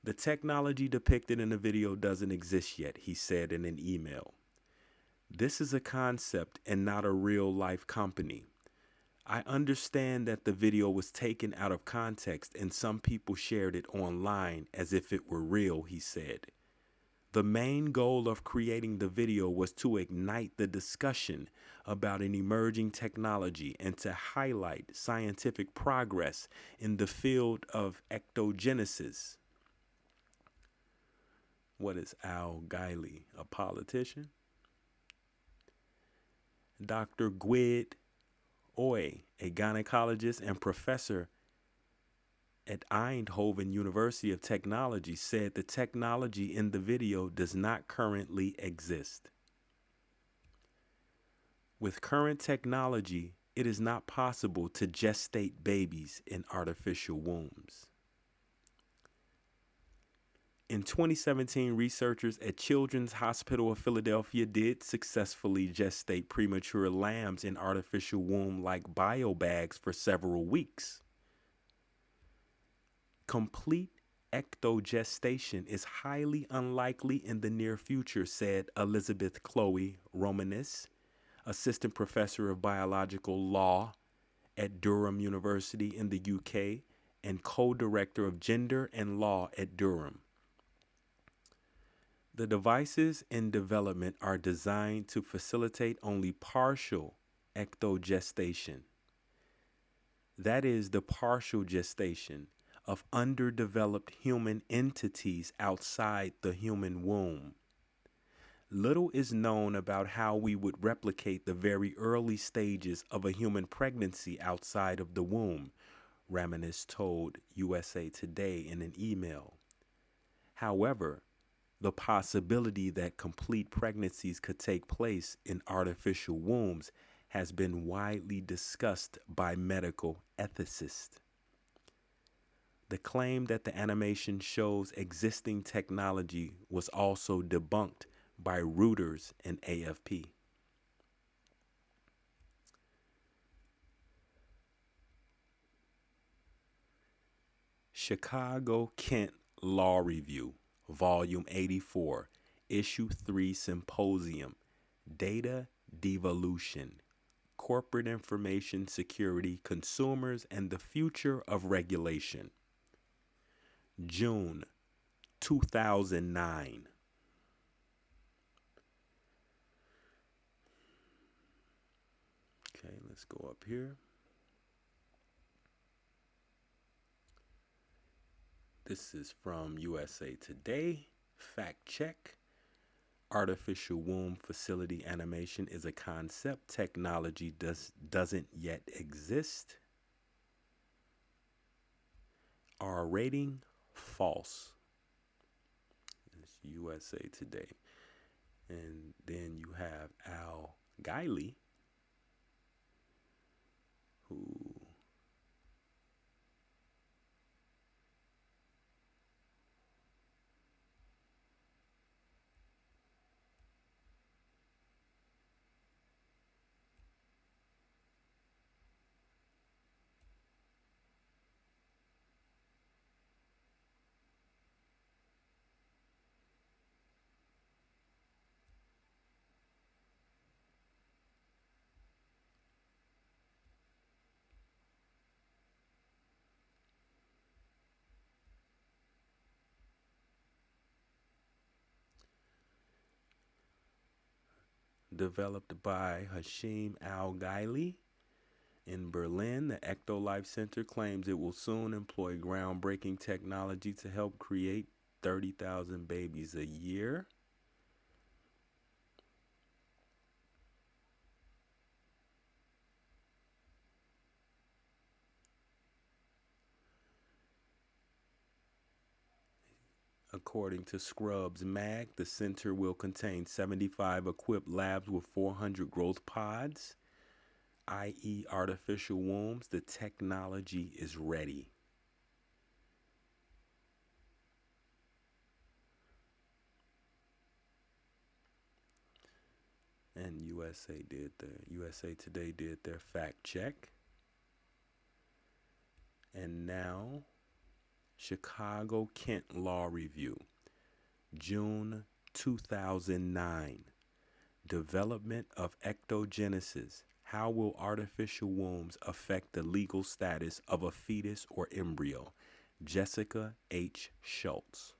The technology depicted in the video doesn't exist yet, he said in an email. This is a concept and not a real life company. I understand that the video was taken out of context and some people shared it online as if it were real, he said. The main goal of creating the video was to ignite the discussion about an emerging technology and to highlight scientific progress in the field of ectogenesis. What is Al Guiley, a politician? Dr. Gwyd Oy, a gynecologist and professor at Eindhoven University of Technology, said the technology in the video does not currently exist. With current technology, it is not possible to gestate babies in artificial wombs. In 2017, researchers at Children's Hospital of Philadelphia did successfully gestate premature lambs in artificial womb-like biobags for several weeks. Complete ectogestation is highly unlikely in the near future, said Elizabeth Chloe Romanis, assistant professor of biological law at Durham University in the UK and co-director of gender and law at Durham. The devices in development are designed to facilitate only partial ectogestation. That is the partial gestation of underdeveloped human entities outside the human womb. Little is known about how we would replicate the very early stages of a human pregnancy outside of the womb, Ramanis told USA Today in an email. However, the possibility that complete pregnancies could take place in artificial wombs has been widely discussed by medical ethicists. The claim that the animation shows existing technology was also debunked by Reuters and AFP. Chicago Kent Law Review, Volume 84, Issue 3 Symposium, Data Devolution, Corporate Information Security, Consumers, and the Future of Regulation. June 2009. Okay, let's go up here. This is from USA Today. Fact check. Artificial womb facility animation is a concept. Technology doesn't yet exist. R rating, false. It's USA Today. And then you have Al Guiley, who developed by Hashim Al Guiley in Berlin. The Ecto Life Center claims it will soon employ groundbreaking technology to help create 30,000 babies a year. According to Scrubs Mag, the center will contain 75 equipped labs with 400 growth pods, i.e. artificial wombs. The technology is ready. And USA Today did their fact check. And now, Chicago Kent Law Review, June 2009. Development of ectogenesis. How will artificial wombs affect the legal status of a fetus or embryo? Jessica H. Schultz.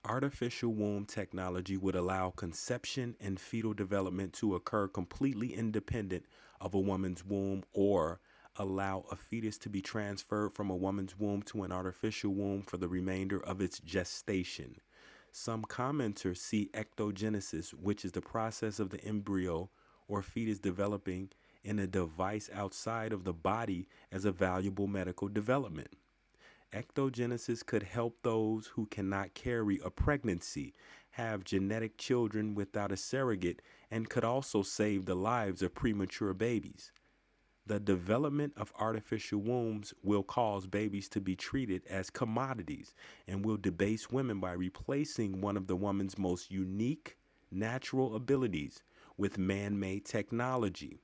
Artificial womb technology would allow conception and fetal development to occur completely independent of a woman's womb, or allow a fetus to be transferred from a woman's womb to an artificial womb for the remainder of its gestation. Some commenters see ectogenesis, which is the process of the embryo or fetus developing in a device outside of the body, as a valuable medical development. Ectogenesis could help those who cannot carry a pregnancy, have genetic children without a surrogate, and could also save the lives of premature babies. The development of artificial wombs will cause babies to be treated as commodities and will debase women by replacing one of the woman's most unique natural abilities with man-made technology.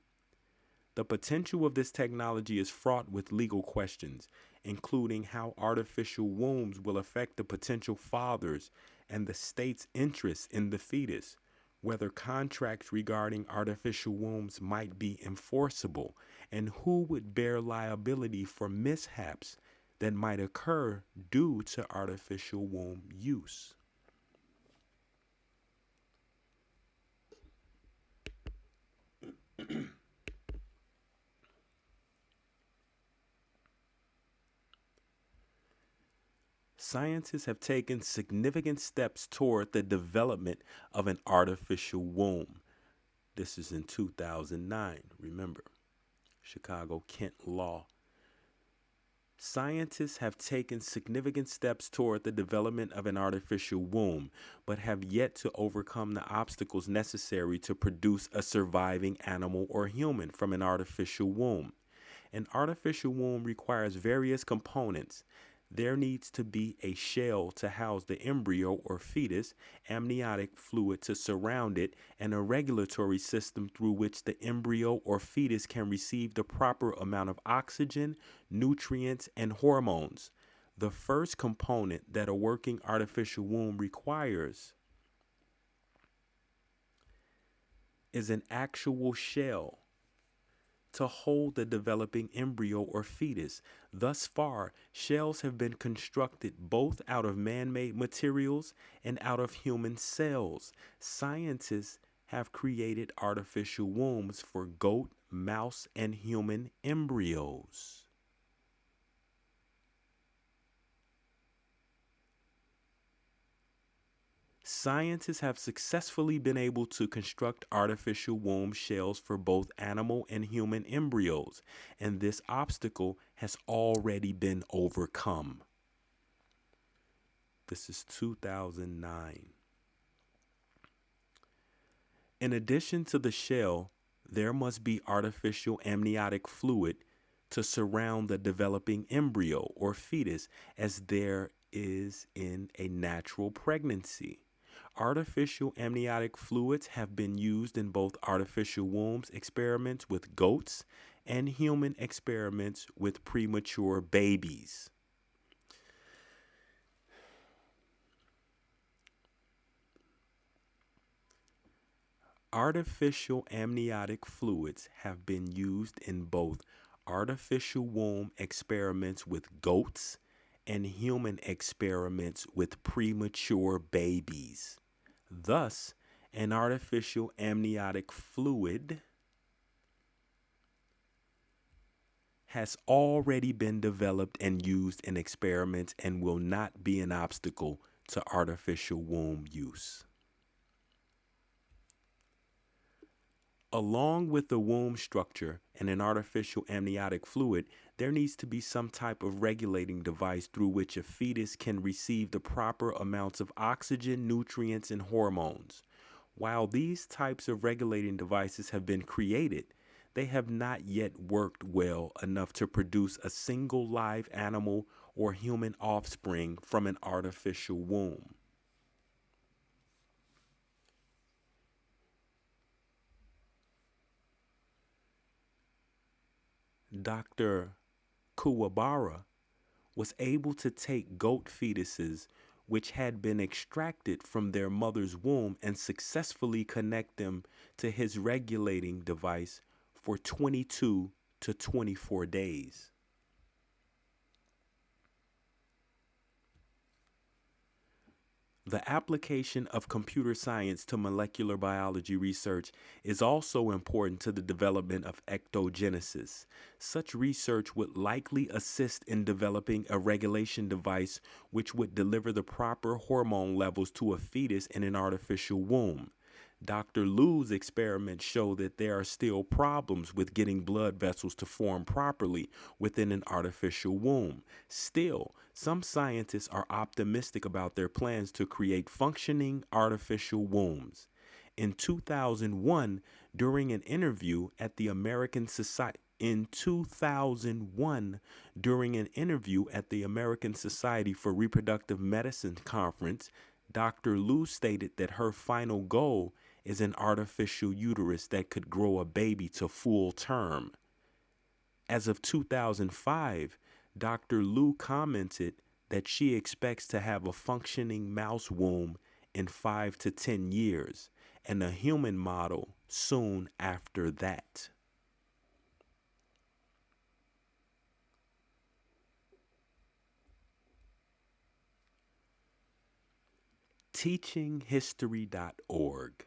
The potential of this technology is fraught with legal questions, including how artificial wombs will affect the potential fathers and the state's interest in the fetus, whether contracts regarding artificial wombs might be enforceable, and who would bear liability for mishaps that might occur due to artificial womb use. Scientists have taken significant steps toward the development of an artificial womb. This is in 2009, remember. Chicago Kent Law. Scientists have taken significant steps toward the development of an artificial womb, but have yet to overcome the obstacles necessary to produce a surviving animal or human from an artificial womb. An artificial womb requires various components. There needs to be a shell to house the embryo or fetus, amniotic fluid to surround it, and a regulatory system through which the embryo or fetus can receive the proper amount of oxygen, nutrients, and hormones. The first component that a working artificial womb requires is an actual shell to hold the developing embryo or fetus. Thus far, shells have been constructed both out of man-made materials and out of human cells. Scientists have created artificial wombs for goat, mouse, and human embryos. Scientists have successfully been able to construct artificial womb shells for both animal and human embryos, and this obstacle has already been overcome. This is 2009. In addition to the shell, there must be artificial amniotic fluid to surround the developing embryo or fetus, as there is in a natural pregnancy. Artificial amniotic fluids have been used in both artificial wombs experiments with goats and human experiments with premature babies. Artificial amniotic fluids have been used in both artificial womb experiments with goats and human experiments with premature babies. Thus, an artificial amniotic fluid has already been developed and used in experiments and will not be an obstacle to artificial womb use. Along with the womb structure and an artificial amniotic fluid, there needs to be some type of regulating device through which a fetus can receive the proper amounts of oxygen, nutrients, and hormones. While these types of regulating devices have been created, they have not yet worked well enough to produce a single live animal or human offspring from an artificial womb. Dr. Kuwabara was able to take goat fetuses which had been extracted from their mother's womb and successfully connect them to his regulating device for 22 to 24 days. The application of computer science to molecular biology research is also important to the development of ectogenesis. Such research would likely assist in developing a regulation device which would deliver the proper hormone levels to a fetus in an artificial womb. Dr. Liu's experiments show that there are still problems with getting blood vessels to form properly within an artificial womb. Still, some scientists are optimistic about their plans to create functioning artificial wombs. In 2001, during an interview at the American Society for Reproductive Medicine conference, Dr. Liu stated that her final goal is an artificial uterus that could grow a baby to full term. As of 2005, Dr. Liu commented that she expects to have a functioning mouse womb in 5 to 10 years and a human model soon after that. Teachinghistory.org.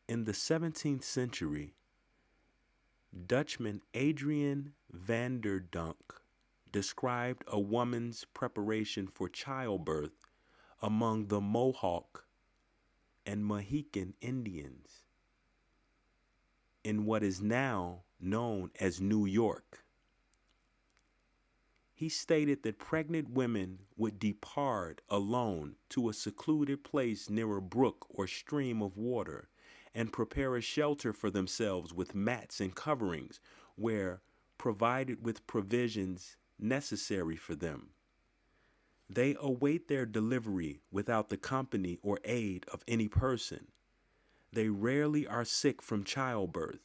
In the 17th century, Dutchman Adrian van der Dunk described a woman's preparation for childbirth among the Mohawk and Mohican Indians in what is now known as New York. He stated that pregnant women would depart alone to a secluded place near a brook or stream of water and prepare a shelter for themselves with mats and coverings, where provided with provisions necessary for them. They await their delivery without the company or aid of any person. They rarely are sick from childbirth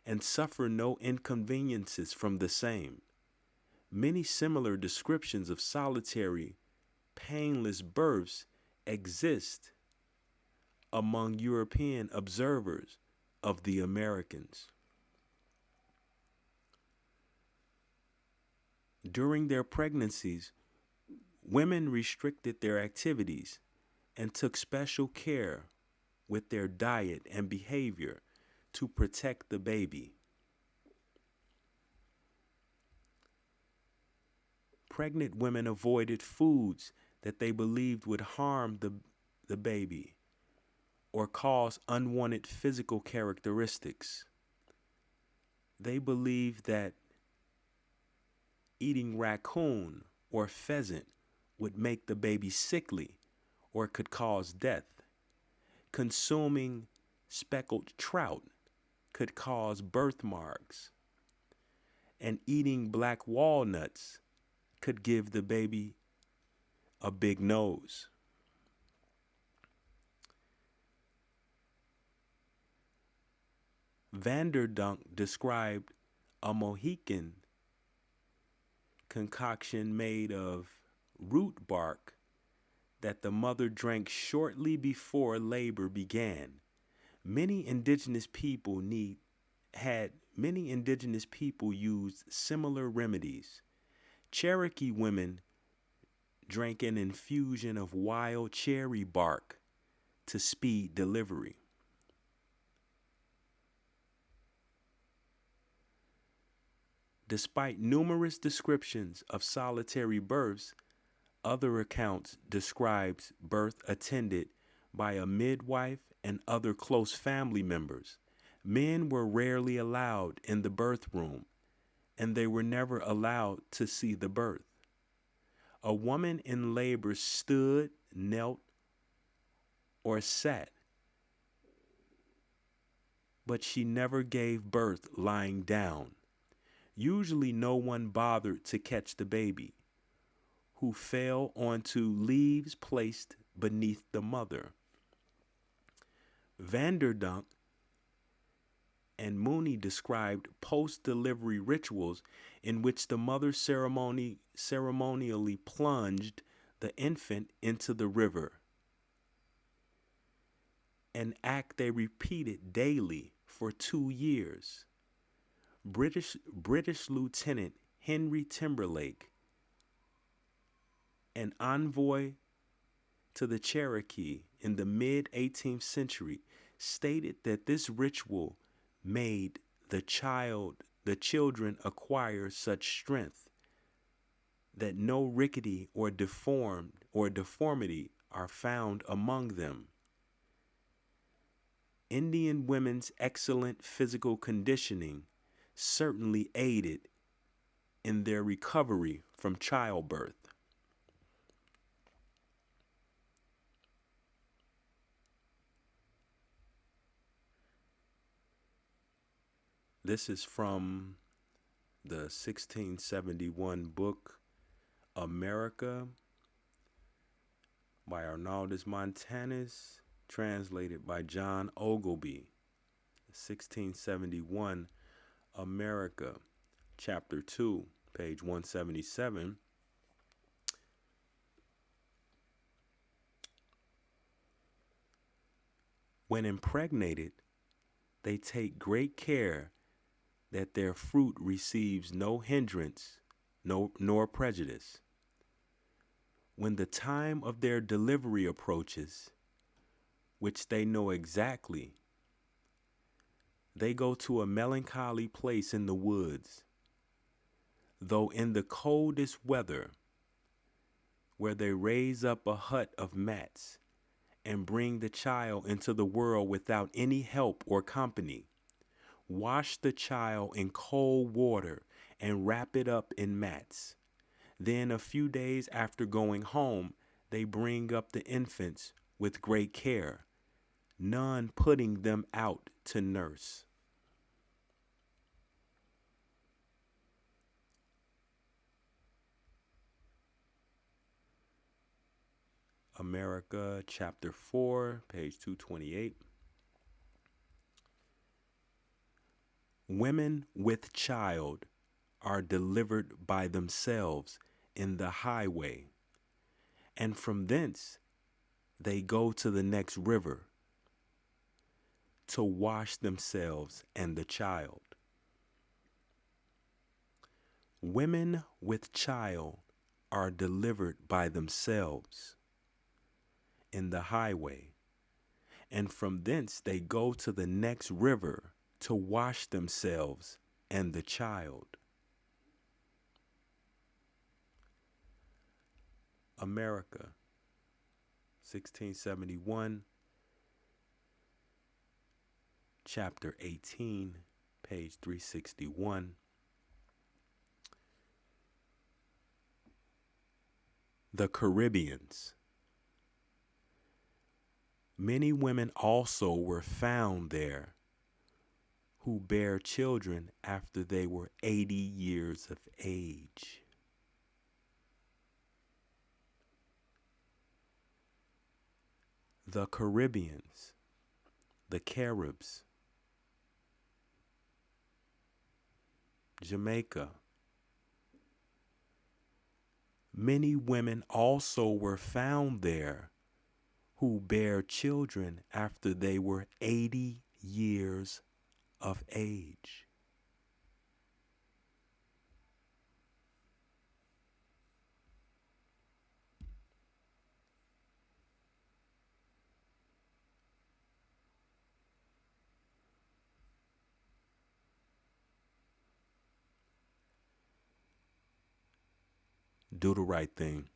and suffer no inconveniences from the same. Many similar descriptions of solitary, painless births exist among European observers of the Americans. During their pregnancies, women restricted their activities and took special care with their diet and behavior to protect the baby. pregnant women avoided foods that they believed would harm the baby or cause unwanted physical characteristics. They believed that eating raccoon or pheasant would make the baby sickly or could cause death. Consuming speckled trout could cause birthmarks. And eating black walnuts could give the baby a big nose. Vanderdunk described a Mohican concoction made of root bark that the mother drank shortly before labor began. Many indigenous people used similar remedies. Cherokee women drank an infusion of wild cherry bark to speed delivery. Despite numerous descriptions of solitary births, other accounts describes birth attended by a midwife and other close family members. Men were rarely allowed in the birth room, and they were never allowed to see the birth. A woman in labor stood, knelt, or sat, but she never gave birth lying down. Usually no one bothered to catch the baby, who fell onto leaves placed beneath the mother. Vanderdunk and Mooney described post-delivery rituals in which the mother ceremonially plunged the infant into the river, an act they repeated daily for 2 years. British Lieutenant Henry Timberlake, an envoy to the Cherokee in the mid-18th century, stated that this ritual made the children acquire such strength that no rickety or deformity are found among them. Indian women's excellent physical conditioning certainly aided in their recovery from childbirth. This is from the 1671 book America by Arnaldus Montanus, translated by John Ogilby. 1671 America, chapter 2, page 177. When impregnated, they take great care that their fruit receives no hindrance nor prejudice. When the time of their delivery approaches, which they know exactly, they go to a melancholy place in the woods, though in the coldest weather, where they raise up a hut of mats and bring the child into the world without any help or company. Wash the child in cold water and wrap it up in mats. Then a few days after going home, they bring up the infants with great care, none putting them out to nurse. America, chapter 4, page 228. Women with child are delivered by themselves in the highway, and from thence they go to the next river to wash themselves and the child. Women with child are delivered by themselves in the highway, and from thence they go to the next river to wash themselves and the child. America, 1671, chapter 18, page 361. The Caribbeans. Many women also were found there who bare children after they were 80 years of age. The Caribbeans, the Caribs, Jamaica. Many women also were found there who bare children after they were 80 years of age. Do the right thing.